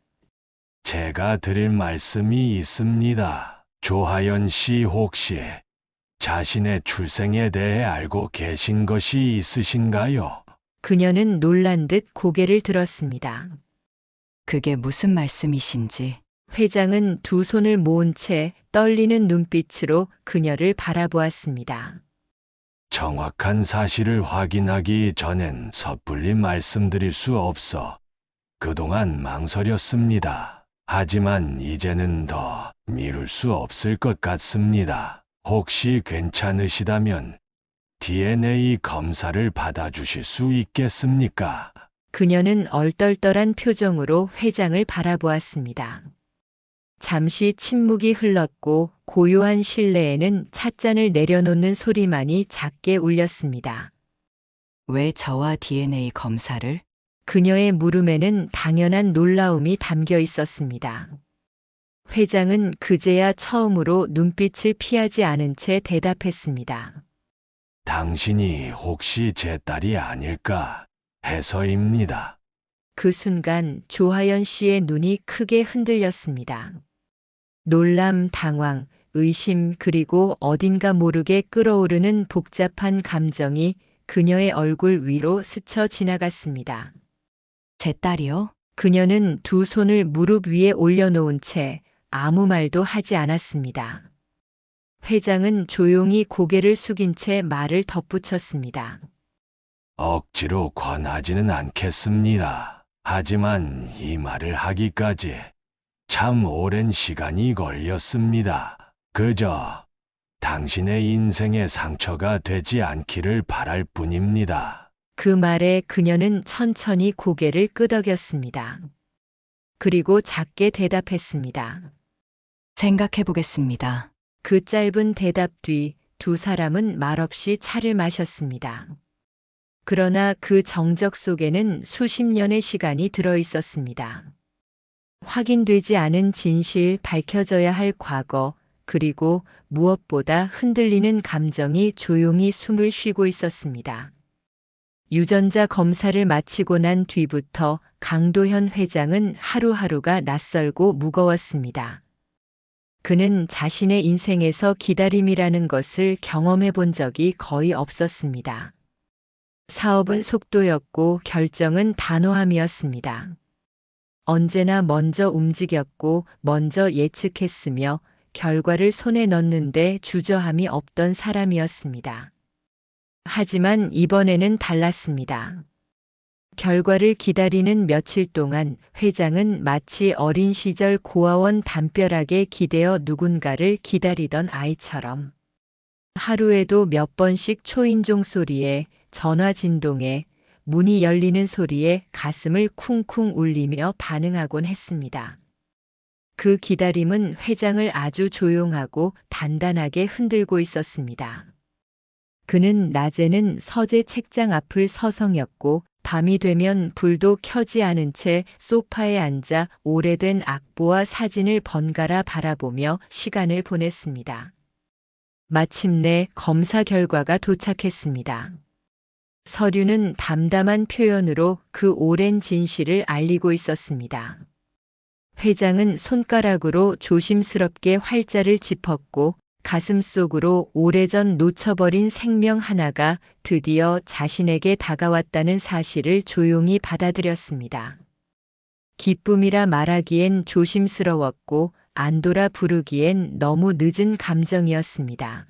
B: 제가 드릴 말씀이 있습니다. 조하연 씨 혹시 자신의 출생에 대해 알고 계신 것이 있으신가요?
A: 그녀는 놀란 듯 고개를 들었습니다.
G: 그게 무슨 말씀이신지.
A: 회장은 두 손을 모은 채 떨리는 눈빛으로 그녀를 바라보았습니다.
B: 정확한 사실을 확인하기 전엔 섣불리 말씀드릴 수 없어 그동안 망설였습니다. 하지만 이제는 더 미룰 수 없을 것 같습니다. 혹시 괜찮으시다면 DNA 검사를 받아주실 수 있겠습니까?
A: 그녀는 얼떨떨한 표정으로 회장을 바라보았습니다. 잠시 침묵이 흘렀고 고요한 실내에는 찻잔을 내려놓는 소리만이 작게 울렸습니다.
G: 왜 저와 DNA 검사를?
A: 그녀의 물음에는 당연한 놀라움이 담겨 있었습니다. 회장은 그제야 처음으로 눈빛을 피하지 않은 채 대답했습니다.
B: 당신이 혹시 제 딸이 아닐까 해서입니다.
A: 그 순간 조하연 씨의 눈이 크게 흔들렸습니다. 놀람, 당황, 의심 그리고 어딘가 모르게 끓어오르는 복잡한 감정이 그녀의 얼굴 위로 스쳐 지나갔습니다.
G: 제 딸이요?
A: 그녀는 두 손을 무릎 위에 올려놓은 채 아무 말도 하지 않았습니다. 회장은 조용히 고개를 숙인 채 말을 덧붙였습니다.
B: 억지로 권하지는 않겠습니다. 하지만 이 말을 하기까지 참 오랜 시간이 걸렸습니다. 그저 당신의 인생에 상처가 되지 않기를 바랄 뿐입니다.
A: 그 말에 그녀는 천천히 고개를 끄덕였습니다. 그리고 작게 대답했습니다.
G: 생각해 보겠습니다.
A: 그 짧은 대답 뒤 두 사람은 말없이 차를 마셨습니다. 그러나 그 정적 속에는 수십 년의 시간이 들어 있었습니다. 확인되지 않은 진실, 밝혀져야 할 과거, 그리고 무엇보다 흔들리는 감정이 조용히 숨을 쉬고 있었습니다. 유전자 검사를 마치고 난 뒤부터 강도현 회장은 하루하루가 낯설고 무거웠습니다. 그는 자신의 인생에서 기다림이라는 것을 경험해 본 적이 거의 없었습니다. 사업은 속도였고 결정은 단호함이었습니다. 언제나 먼저 움직였고 먼저 예측했으며 결과를 손에 넣는데 주저함이 없던 사람이었습니다. 하지만 이번에는 달랐습니다. 결과를 기다리는 며칠 동안 회장은 마치 어린 시절 고아원 담벼락에 기대어 누군가를 기다리던 아이처럼 하루에도 몇 번씩 초인종 소리에, 전화 진동에, 문이 열리는 소리에 가슴을 쿵쿵 울리며 반응하곤 했습니다. 그 기다림은 회장을 아주 조용하고 단단하게 흔들고 있었습니다. 그는 낮에는 서재 책장 앞을 서성였고 밤이 되면 불도 켜지 않은 채 소파에 앉아 오래된 악보와 사진을 번갈아 바라보며 시간을 보냈습니다. 마침내 검사 결과가 도착했습니다. 서류는 담담한 표현으로 그 오랜 진실을 알리고 있었습니다. 회장은 손가락으로 조심스럽게 활자를 짚었고 가슴속으로 오래전 놓쳐버린 생명 하나가 드디어 자신에게 다가왔다는 사실을 조용히 받아들였습니다. 기쁨이라 말하기엔 조심스러웠고 안도라 부르기엔 너무 늦은 감정이었습니다.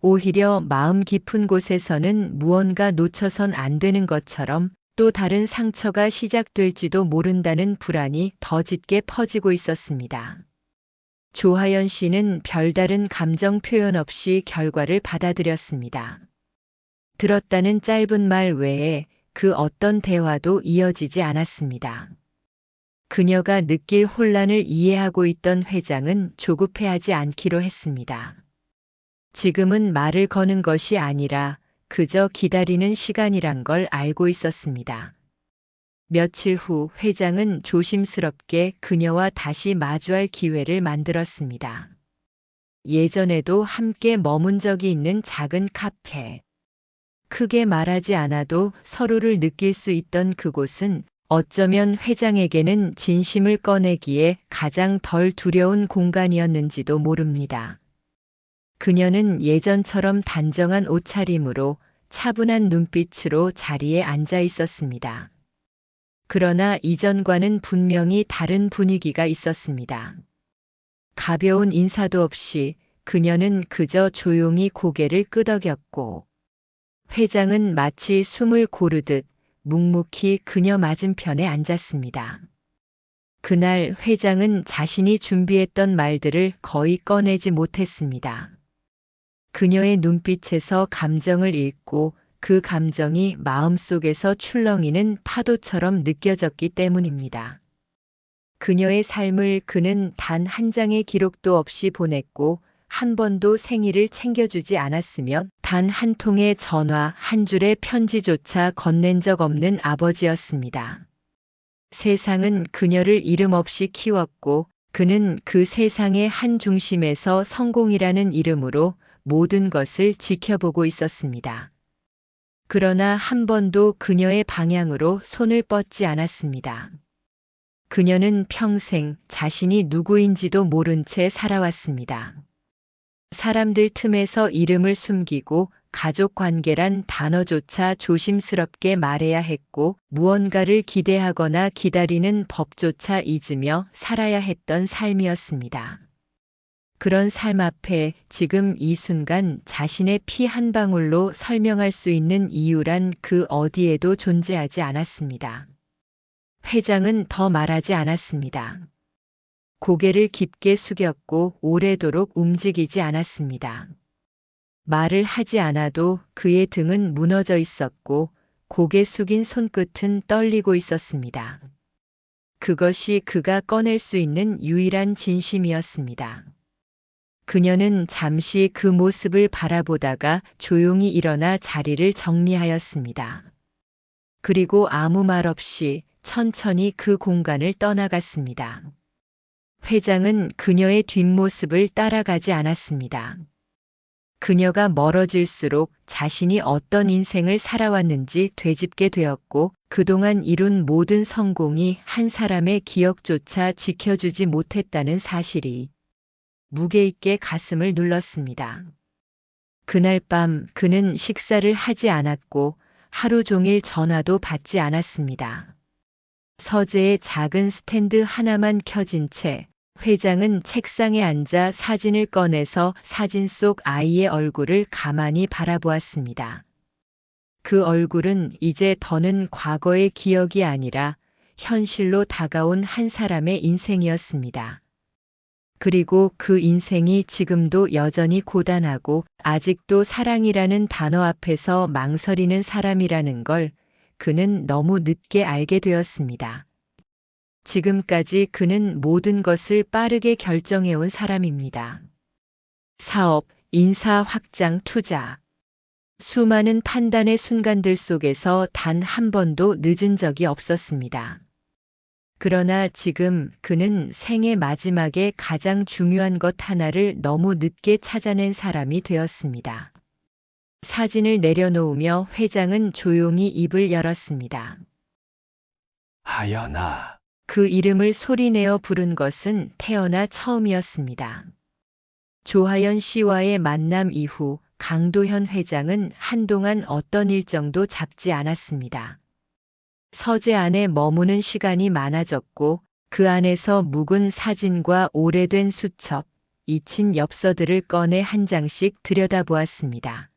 A: 오히려 마음 깊은 곳에서는 무언가 놓쳐선 안 되는 것처럼 또 다른 상처가 시작될지도 모른다는 불안이 더 짙게 퍼지고 있었습니다. 조하연 씨는 별다른 감정 표현 없이 결과를 받아들였습니다. 들었다는 짧은 말 외에 그 어떤 대화도 이어지지 않았습니다. 그녀가 느낄 혼란을 이해하고 있던 회장은 조급해하지 않기로 했습니다. 지금은 말을 거는 것이 아니라 그저 기다리는 시간이란 걸 알고 있었습니다. 며칠 후 회장은 조심스럽게 그녀와 다시 마주할 기회를 만들었습니다. 예전에도 함께 머문 적이 있는 작은 카페. 크게 말하지 않아도 서로를 느낄 수 있던 그곳은 어쩌면 회장에게는 진심을 꺼내기에 가장 덜 두려운 공간이었는지도 모릅니다. 그녀는 예전처럼 단정한 옷차림으로 차분한 눈빛으로 자리에 앉아 있었습니다. 그러나 이전과는 분명히 다른 분위기가 있었습니다. 가벼운 인사도 없이 그녀는 그저 조용히 고개를 끄덕였고 회장은 마치 숨을 고르듯 묵묵히 그녀 맞은편에 앉았습니다. 그날 회장은 자신이 준비했던 말들을 거의 꺼내지 못했습니다. 그녀의 눈빛에서 감정을 읽고 그 감정이 마음속에서 출렁이는 파도처럼 느껴졌기 때문입니다. 그녀의 삶을 그는 단 한 장의 기록도 없이 보냈고 한 번도 생일을 챙겨주지 않았으면 단 한 통의 전화, 한 줄의 편지조차 건넨 적 없는 아버지였습니다. 세상은 그녀를 이름 없이 키웠고 그는 그 세상의 한 중심에서 성공이라는 이름으로 모든 것을 지켜보고 있었습니다. 그러나 한 번도 그녀의 방향으로 손을 뻗지 않았습니다. 그녀는 평생 자신이 누구인지도 모른 채 살아왔습니다. 사람들 틈에서 이름을 숨기고 가족 관계란 단어조차 조심스럽게 말해야 했고 무언가를 기대하거나 기다리는 법조차 잊으며 살아야 했던 삶이었습니다. 그런 삶 앞에 지금 이 순간 자신의 피 한 방울로 설명할 수 있는 이유란 그 어디에도 존재하지 않았습니다. 회장은 더 말하지 않았습니다. 고개를 깊게 숙였고 오래도록 움직이지 않았습니다. 말을 하지 않아도 그의 등은 무너져 있었고 고개 숙인 손끝은 떨리고 있었습니다. 그것이 그가 꺼낼 수 있는 유일한 진심이었습니다. 그녀는 잠시 그 모습을 바라보다가 조용히 일어나 자리를 정리하였습니다. 그리고 아무 말 없이 천천히 그 공간을 떠나갔습니다. 회장은 그녀의 뒷모습을 따라가지 않았습니다. 그녀가 멀어질수록 자신이 어떤 인생을 살아왔는지 되짚게 되었고, 그동안 이룬 모든 성공이 한 사람의 기억조차 지켜주지 못했다는 사실이 무게 있게 가슴을 눌렀습니다. 그날 밤 그는 식사를 하지 않았고 하루 종일 전화도 받지 않았습니다. 서재에 작은 스탠드 하나만 켜진 채 회장은 책상에 앉아 사진을 꺼내서 사진 속 아이의 얼굴을 가만히 바라보았습니다. 그 얼굴은 이제 더는 과거의 기억이 아니라 현실로 다가온 한 사람의 인생이었습니다. 그리고 그 인생이 지금도 여전히 고단하고 아직도 사랑이라는 단어 앞에서 망설이는 사람이라는 걸 그는 너무 늦게 알게 되었습니다. 지금까지 그는 모든 것을 빠르게 결정해온 사람입니다. 사업, 인사 확장, 투자. 수많은 판단의 순간들 속에서 단 한 번도 늦은 적이 없었습니다. 그러나 지금 그는 생의 마지막에 가장 중요한 것 하나를 너무 늦게 찾아낸 사람이 되었습니다. 사진을 내려놓으며 회장은 조용히 입을 열었습니다.
B: 하연아,
A: 그 이름을 소리내어 부른 것은 태어나 처음이었습니다. 조하연 씨와의 만남 이후 강도현 회장은 한동안 어떤 일정도 잡지 않았습니다. 서재 안에 머무는 시간이 많아졌고 그 안에서 묵은 사진과 오래된 수첩, 잊힌 엽서들을 꺼내 한 장씩 들여다보았습니다.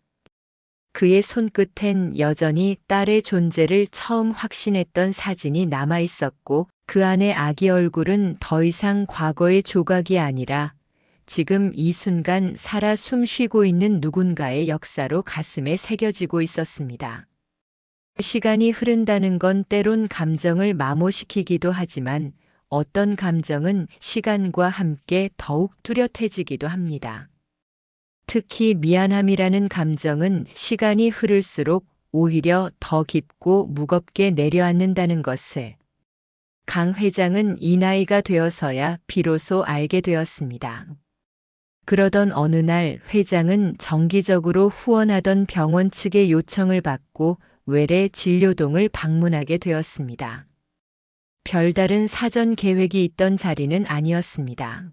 A: 그의 손끝엔 여전히 딸의 존재를 처음 확신했던 사진이 남아 있었고 그 안의 아기 얼굴은 더 이상 과거의 조각이 아니라 지금 이 순간 살아 숨쉬고 있는 누군가의 역사로 가슴에 새겨지고 있었습니다. 시간이 흐른다는 건 때론 감정을 마모시키기도 하지만 어떤 감정은 시간과 함께 더욱 뚜렷해지기도 합니다. 특히 미안함이라는 감정은 시간이 흐를수록 오히려 더 깊고 무겁게 내려앉는다는 것을 강 회장은 이 나이가 되어서야 비로소 알게 되었습니다. 그러던 어느 날 회장은 정기적으로 후원하던 병원 측의 요청을 받고 외래 진료동을 방문하게 되었습니다. 별다른 사전 계획이 있던 자리는 아니었습니다.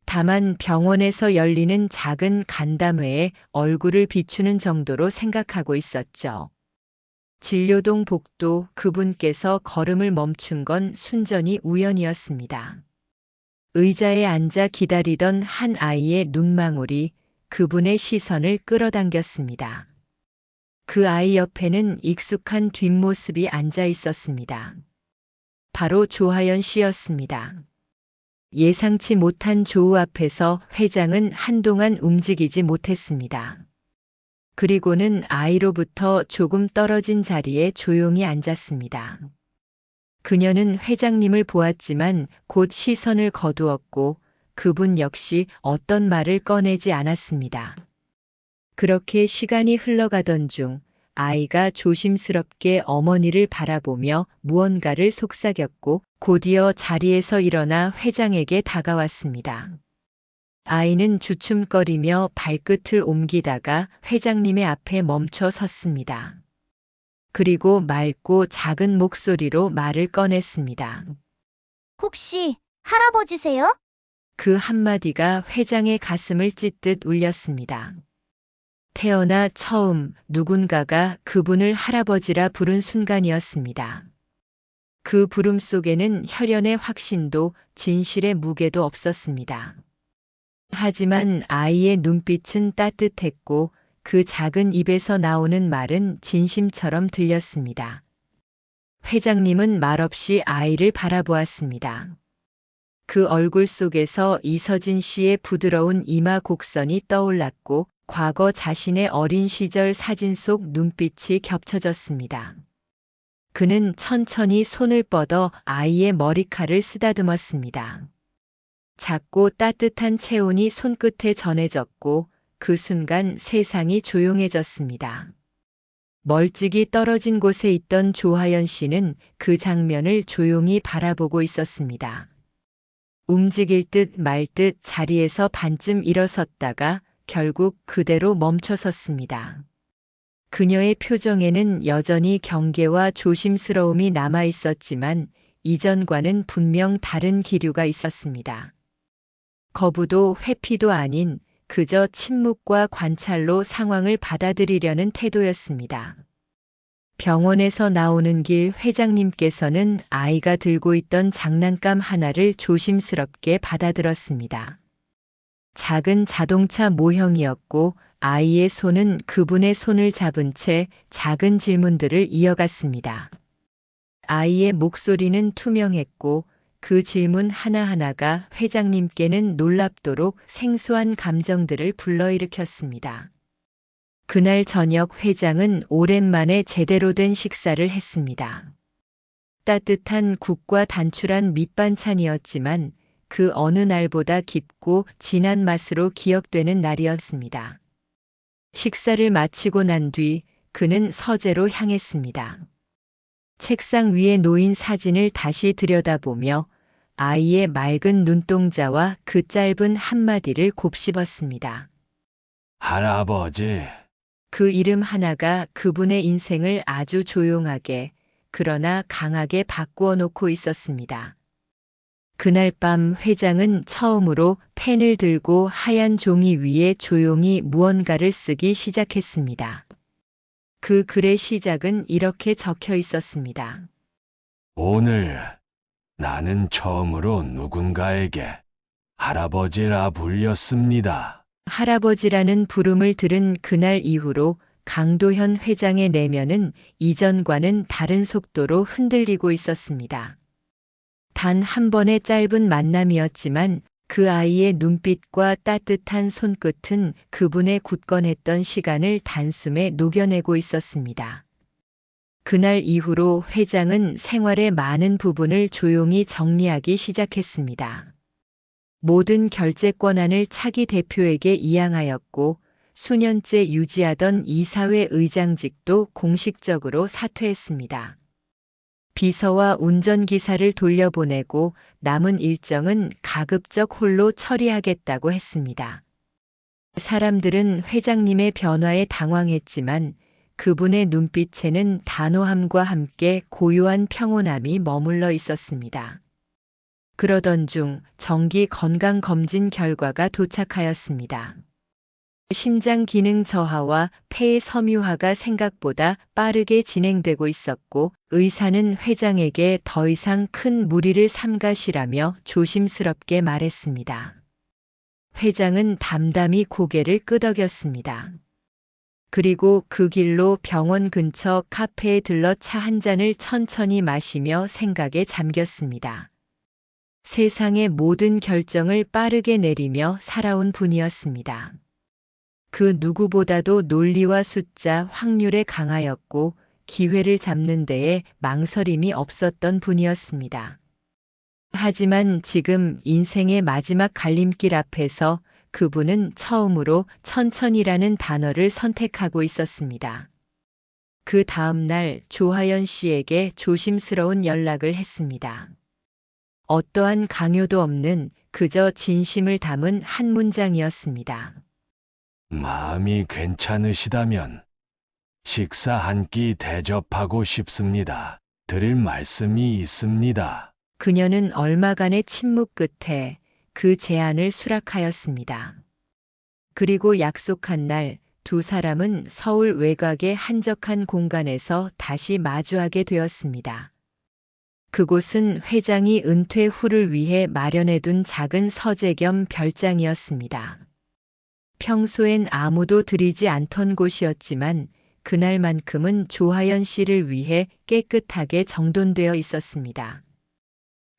A: 다만 병원에서 열리는 작은 간담회에 얼굴을 비추는 정도로 생각하고 있었죠. 진료동 복도 그분께서 걸음을 멈춘 건 순전히 우연이었습니다. 의자에 앉아 기다리던 한 아이의 눈망울이 그분의 시선을 끌어당겼습니다. 그 아이 옆에는 익숙한 뒷모습이 앉아 있었습니다. 바로 조하연 씨였습니다. 예상치 못한 조우 앞에서 회장은 한동안 움직이지 못했습니다. 그리고는 아이로부터 조금 떨어진 자리에 조용히 앉았습니다. 그녀는 회장님을 보았지만 곧 시선을 거두었고 그분 역시 어떤 말을 꺼내지 않았습니다. 그렇게 시간이 흘러가던 중 아이가 조심스럽게 어머니를 바라보며 무언가를 속삭였고 곧이어 자리에서 일어나 회장에게 다가왔습니다. 아이는 주춤거리며 발끝을 옮기다가 회장님의 앞에 멈춰 섰습니다. 그리고 맑고 작은 목소리로 말을 꺼냈습니다.
I: 혹시 할아버지세요?
A: 그 한마디가 회장의 가슴을 찢듯 울렸습니다. 태어나 처음 누군가가 그분을 할아버지라 부른 순간이었습니다. 그 부름 속에는 혈연의 확신도 진실의 무게도 없었습니다. 하지만 아이의 눈빛은 따뜻했고 그 작은 입에서 나오는 말은 진심처럼 들렸습니다. 회장님은 말없이 아이를 바라보았습니다. 그 얼굴 속에서 이서진 씨의 부드러운 이마 곡선이 떠올랐고 과거 자신의 어린 시절 사진 속 눈빛이 겹쳐졌습니다. 그는 천천히 손을 뻗어 아이의 머리칼을 쓰다듬었습니다. 작고 따뜻한 체온이 손끝에 전해졌고 그 순간 세상이 조용해졌습니다. 멀찍이 떨어진 곳에 있던 조하연 씨는 그 장면을 조용히 바라보고 있었습니다. 움직일 듯 말 듯 자리에서 반쯤 일어섰다가 결국 그대로 멈춰섰습니다. 그녀의 표정에는 여전히 경계와 조심스러움이 남아 있었지만 이전과는 분명 다른 기류가 있었습니다. 거부도 회피도 아닌 그저 침묵과 관찰로 상황을 받아들이려는 태도였습니다. 병원에서 나오는 길 회장님께서는 아이가 들고 있던 장난감 하나를 조심스럽게 받아들었습니다. 작은 자동차 모형이었고 아이의 손은 그분의 손을 잡은 채 작은 질문들을 이어갔습니다. 아이의 목소리는 투명했고 그 질문 하나하나가 회장님께는 놀랍도록 생소한 감정들을 불러일으켰습니다. 그날 저녁 회장은 오랜만에 제대로 된 식사를 했습니다. 따뜻한 국과 단출한 밑반찬이었지만 그 어느 날보다 깊고 진한 맛으로 기억되는 날이었습니다. 식사를 마치고 난 뒤 그는 서재로 향했습니다. 책상 위에 놓인 사진을 다시 들여다보며 아이의 맑은 눈동자와 그 짧은 한마디를 곱씹었습니다.
B: 할아버지,
A: 그 이름 하나가 그분의 인생을 아주 조용하게 그러나 강하게 바꾸어 놓고 있었습니다. 그날 밤 회장은 처음으로 펜을 들고 하얀 종이 위에 조용히 무언가를 쓰기 시작했습니다. 그 글의 시작은 이렇게 적혀 있었습니다.
B: 오늘 나는 처음으로 누군가에게 할아버지라 불렸습니다.
A: 할아버지라는 부름을 들은 그날 이후로 강도현 회장의 내면은 이전과는 다른 속도로 흔들리고 있었습니다. 단 한 번의 짧은 만남이었지만 그 아이의 눈빛과 따뜻한 손끝은 그분의 굳건했던 시간을 단숨에 녹여내고 있었습니다. 그날 이후로 회장은 생활의 많은 부분을 조용히 정리하기 시작했습니다. 모든 결제 권한을 차기 대표에게 이양하였고 수년째 유지하던 이사회 의장직도 공식적으로 사퇴했습니다. 비서와 운전기사를 돌려보내고 남은 일정은 가급적 홀로 처리하겠다고 했습니다. 사람들은 회장님의 변화에 당황했지만 그분의 눈빛에는 단호함과 함께 고요한 평온함이 머물러 있었습니다. 그러던 중 정기 건강검진 결과가 도착하였습니다. 심장 기능 저하와 폐의 섬유화가 생각보다 빠르게 진행되고 있었고 의사는 회장에게 더 이상 큰 무리를 삼가시라며 조심스럽게 말했습니다. 회장은 담담히 고개를 끄덕였습니다. 그리고 그 길로 병원 근처 카페에 들러 차 한 잔을 천천히 마시며 생각에 잠겼습니다. 세상의 모든 결정을 빠르게 내리며 살아온 분이었습니다. 그 누구보다도 논리와 숫자, 확률에 강하였고 기회를 잡는 데에 망설임이 없었던 분이었습니다. 하지만 지금 인생의 마지막 갈림길 앞에서 그분은 처음으로 천천히라는 단어를 선택하고 있었습니다. 그 다음 날 조하연 씨에게 조심스러운 연락을 했습니다. 어떠한 강요도 없는 그저 진심을 담은 한 문장이었습니다.
B: 마음이 괜찮으시다면 식사 한 끼 대접하고 싶습니다. 드릴 말씀이 있습니다.
A: 그녀는 얼마간의 침묵 끝에 그 제안을 수락하였습니다. 그리고 약속한 날 두 사람은 서울 외곽의 한적한 공간에서 다시 마주하게 되었습니다. 그곳은 회장이 은퇴 후를 위해 마련해둔 작은 서재 겸 별장이었습니다. 평소엔 아무도 들이지 않던 곳이었지만 그날만큼은 조하연 씨를 위해 깨끗하게 정돈되어 있었습니다.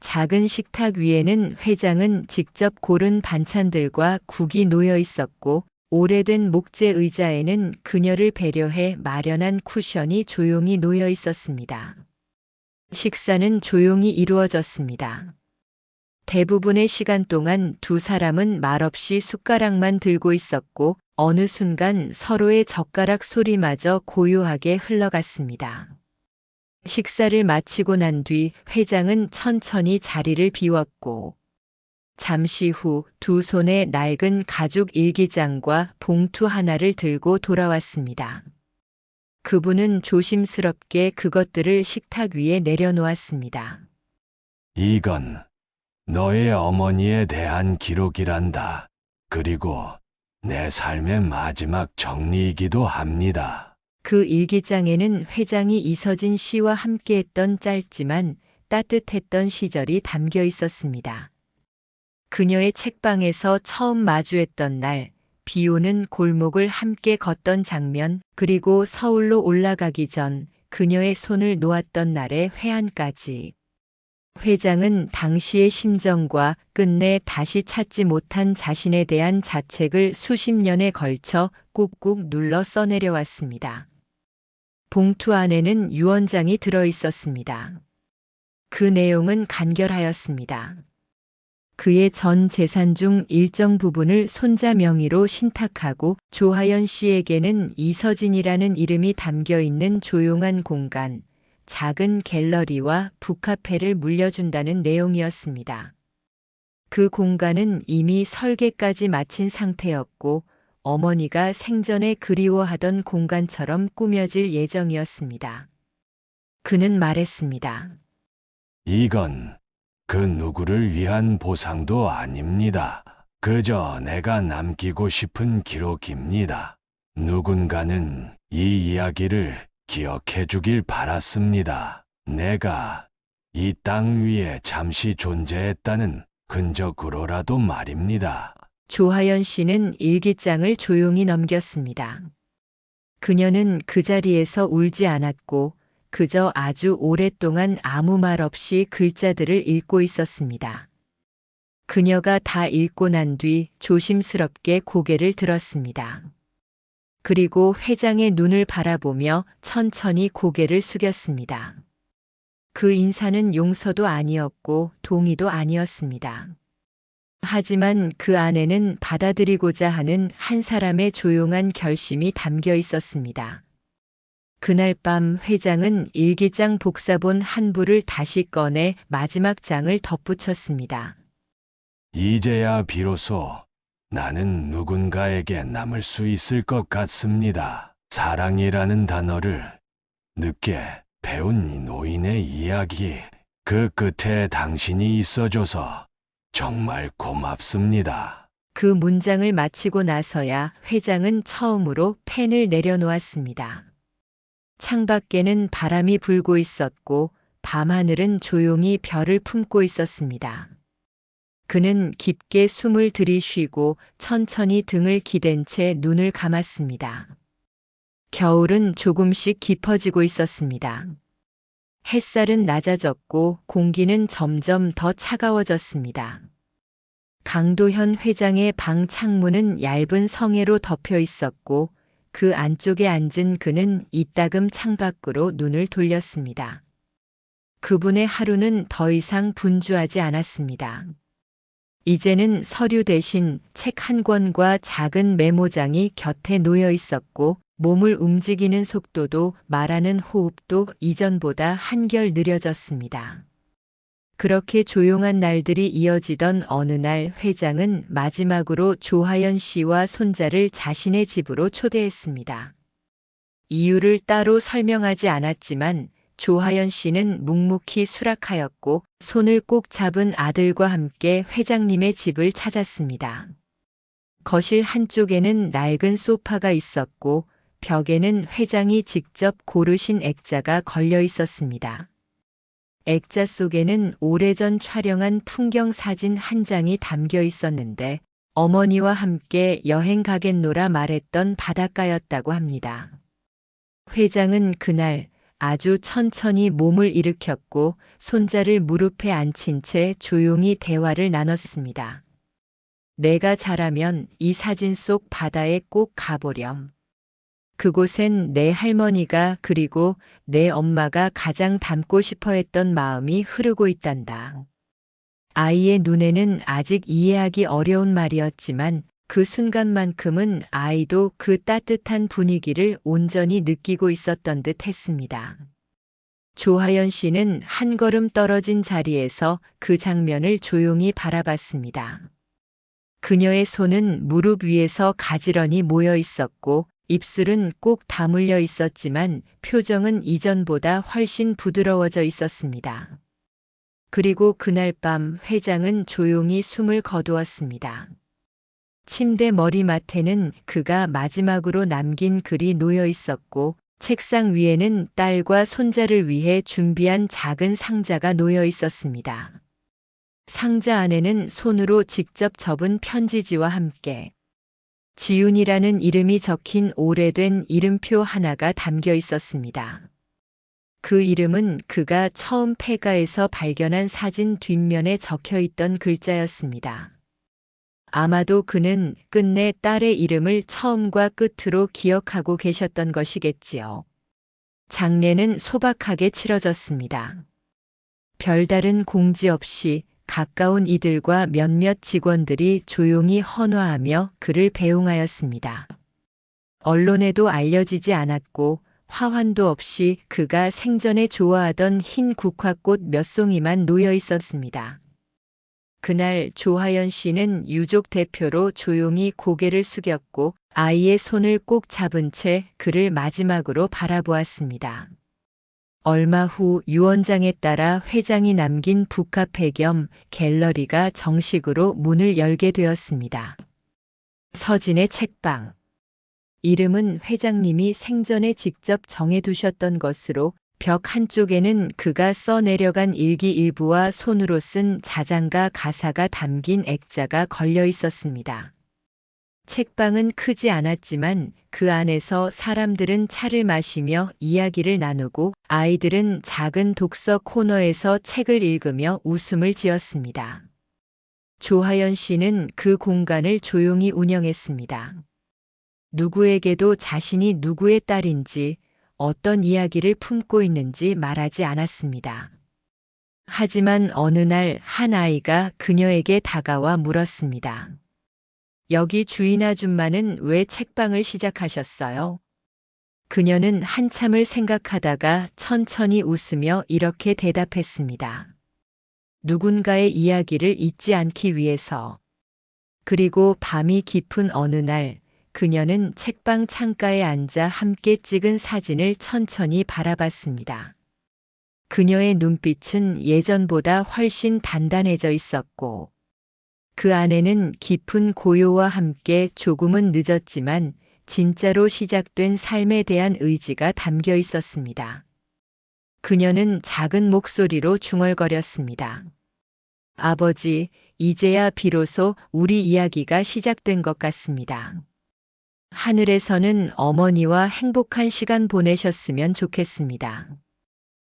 A: 작은 식탁 위에는 회장은 직접 고른 반찬들과 국이 놓여 있었고 오래된 목재 의자에는 그녀를 배려해 마련한 쿠션이 조용히 놓여 있었습니다. 식사는 조용히 이루어졌습니다. 대부분의 시간 동안 두 사람은 말없이 숟가락만 들고 있었고 어느 순간 서로의 젓가락 소리마저 고요하게 흘러갔습니다. 식사를 마치고 난 뒤 회장은 천천히 자리를 비웠고 잠시 후 두 손에 낡은 가죽 일기장과 봉투 하나를 들고 돌아왔습니다. 그분은 조심스럽게 그것들을 식탁 위에 내려놓았습니다.
B: 이건 너의 어머니에 대한 기록이란다. 그리고 내 삶의 마지막 정리이기도 합니다.
A: 그 일기장에는 회장이 이서진 씨와 함께했던 짧지만 따뜻했던 시절이 담겨 있었습니다. 그녀의 책방에서 처음 마주했던 날, 비 오는 골목을 함께 걷던 장면, 그리고 서울로 올라가기 전 그녀의 손을 놓았던 날의 회한까지. 회장은 당시의 심정과 끝내 다시 찾지 못한 자신에 대한 자책을 수십 년에 걸쳐 꾹꾹 눌러 써내려왔습니다. 봉투 안에는 유언장이 들어 있었습니다. 그 내용은 간결하였습니다. 그의 전 재산 중 일정 부분을 손자 명의로 신탁하고 조하연 씨에게는 이서진이라는 이름이 담겨 있는 조용한 공간, 작은 갤러리와 북카페를 물려준다는 내용이었습니다. 그 공간은 이미 설계까지 마친 상태였고 어머니가 생전에 그리워하던 공간처럼 꾸며질 예정이었습니다. 그는 말했습니다.
B: 이건 그 누구를 위한 보상도 아닙니다. 그저 내가 남기고 싶은 기록입니다. 누군가는 이 이야기를 기억해 주길 바랐습니다. 내가 이 땅 위에 잠시 존재했다는 흔적으로라도 말입니다.
A: 조하연 씨는 일기장을 조용히 넘겼습니다. 그녀는 그 자리에서 울지 않았고 그저 아주 오랫동안 아무 말 없이 글자들을 읽고 있었습니다. 그녀가 다 읽고 난 뒤 조심스럽게 고개를 들었습니다. 그리고 회장의 눈을 바라보며 천천히 고개를 숙였습니다. 그 인사는 용서도 아니었고 동의도 아니었습니다. 하지만 그 안에는 받아들이고자 하는 한 사람의 조용한 결심이 담겨 있었습니다. 그날 밤 회장은 일기장 복사본 한 부를 다시 꺼내 마지막 장을 덧붙였습니다.
B: 이제야 비로소 나는 누군가에게 남을 수 있을 것 같습니다. 사랑이라는 단어를 늦게 배운 이 노인의 이야기, 그 끝에 당신이 있어줘서 정말 고맙습니다.
A: 그 문장을 마치고 나서야 회장은 처음으로 펜을 내려놓았습니다. 창밖에는 바람이 불고 있었고 밤하늘은 조용히 별을 품고 있었습니다. 그는 깊게 숨을 들이쉬고 천천히 등을 기댄 채 눈을 감았습니다. 겨울은 조금씩 깊어지고 있었습니다. 햇살은 낮아졌고 공기는 점점 더 차가워졌습니다. 강도현 회장의 방 창문은 얇은 성에로 덮여 있었고 그 안쪽에 앉은 그는 이따금 창밖으로 눈을 돌렸습니다. 그분의 하루는 더 이상 분주하지 않았습니다. 이제는 서류 대신 책 한 권과 작은 메모장이 곁에 놓여 있었고 몸을 움직이는 속도도 말하는 호흡도 이전보다 한결 느려졌습니다. 그렇게 조용한 날들이 이어지던 어느 날 회장은 마지막으로 조하연 씨와 손자를 자신의 집으로 초대했습니다. 이유를 따로 설명하지 않았지만 조하연 씨는 묵묵히 수락하였고 손을 꼭 잡은 아들과 함께 회장님의 집을 찾았습니다. 거실 한쪽에는 낡은 소파가 있었고 벽에는 회장이 직접 고르신 액자가 걸려 있었습니다. 액자 속에는 오래전 촬영한 풍경 사진 한 장이 담겨 있었는데 어머니와 함께 여행 가겠노라 말했던 바닷가였다고 합니다. 회장은 그날 아주 천천히 몸을 일으켰고 손자를 무릎에 앉힌 채 조용히 대화를 나눴습니다. 내가 자라면 이 사진 속 바다에 꼭 가보렴. 그곳엔 내 할머니가 그리고 내 엄마가 가장 닮고 싶어 했던 마음이 흐르고 있단다. 아이의 눈에는 아직 이해하기 어려운 말이었지만 그 순간만큼은 아이도 그 따뜻한 분위기를 온전히 느끼고 있었던 듯 했습니다. 조하연 씨는 한 걸음 떨어진 자리에서 그 장면을 조용히 바라봤습니다. 그녀의 손은 무릎 위에서 가지런히 모여 있었고 입술은 꼭 다물려 있었지만 표정은 이전보다 훨씬 부드러워져 있었습니다. 그리고 그날 밤 회장은 조용히 숨을 거두었습니다. 침대 머리맡에는 그가 마지막으로 남긴 글이 놓여 있었고 책상 위에는 딸과 손자를 위해 준비한 작은 상자가 놓여 있었습니다. 상자 안에는 손으로 직접 접은 편지지와 함께 지훈이라는 이름이 적힌 오래된 이름표 하나가 담겨 있었습니다. 그 이름은 그가 처음 폐가에서 발견한 사진 뒷면에 적혀 있던 글자였습니다. 아마도 그는 끝내 딸의 이름을 처음과 끝으로 기억하고 계셨던 것이겠지요. 장례는 소박하게 치러졌습니다. 별다른 공지 없이 가까운 이들과 몇몇 직원들이 조용히 헌화하며 그를 배웅하였습니다. 언론에도 알려지지 않았고 화환도 없이 그가 생전에 좋아하던 흰 국화꽃 몇 송이만 놓여 있었습니다. 그날 조하연 씨는 유족 대표로 조용히 고개를 숙였고 아이의 손을 꼭 잡은 채 그를 마지막으로 바라보았습니다. 얼마 후 유언장에 따라 회장이 남긴 북카페 겸 갤러리가 정식으로 문을 열게 되었습니다. 서진의 책방. 이름은 회장님이 생전에 직접 정해두셨던 것으로 벽 한쪽에는 그가 써내려간 일기 일부와 손으로 쓴 자장가 가사가 담긴 액자가 걸려 있었습니다. 책방은 크지 않았지만 그 안에서 사람들은 차를 마시며 이야기를 나누고 아이들은 작은 독서 코너에서 책을 읽으며 웃음을 지었습니다. 조하연 씨는 그 공간을 조용히 운영했습니다. 누구에게도 자신이 누구의 딸인지 어떤 이야기를 품고 있는지 말하지 않았습니다. 하지만 어느 날 한 아이가 그녀에게 다가와 물었습니다. 여기 주인 아줌마는 왜 책방을 시작하셨어요? 그녀는 한참을 생각하다가 천천히 웃으며 이렇게 대답했습니다. 누군가의 이야기를 잊지 않기 위해서. 그리고 밤이 깊은 어느 날 그녀는 책방 창가에 앉아 함께 찍은 사진을 천천히 바라봤습니다. 그녀의 눈빛은 예전보다 훨씬 단단해져 있었고 그 안에는 깊은 고요와 함께 조금은 늦었지만 진짜로 시작된 삶에 대한 의지가 담겨 있었습니다. 그녀는 작은 목소리로 중얼거렸습니다. 아버지, 이제야 비로소 우리 이야기가 시작된 것 같습니다. 하늘에서는 어머니와 행복한 시간 보내셨으면 좋겠습니다.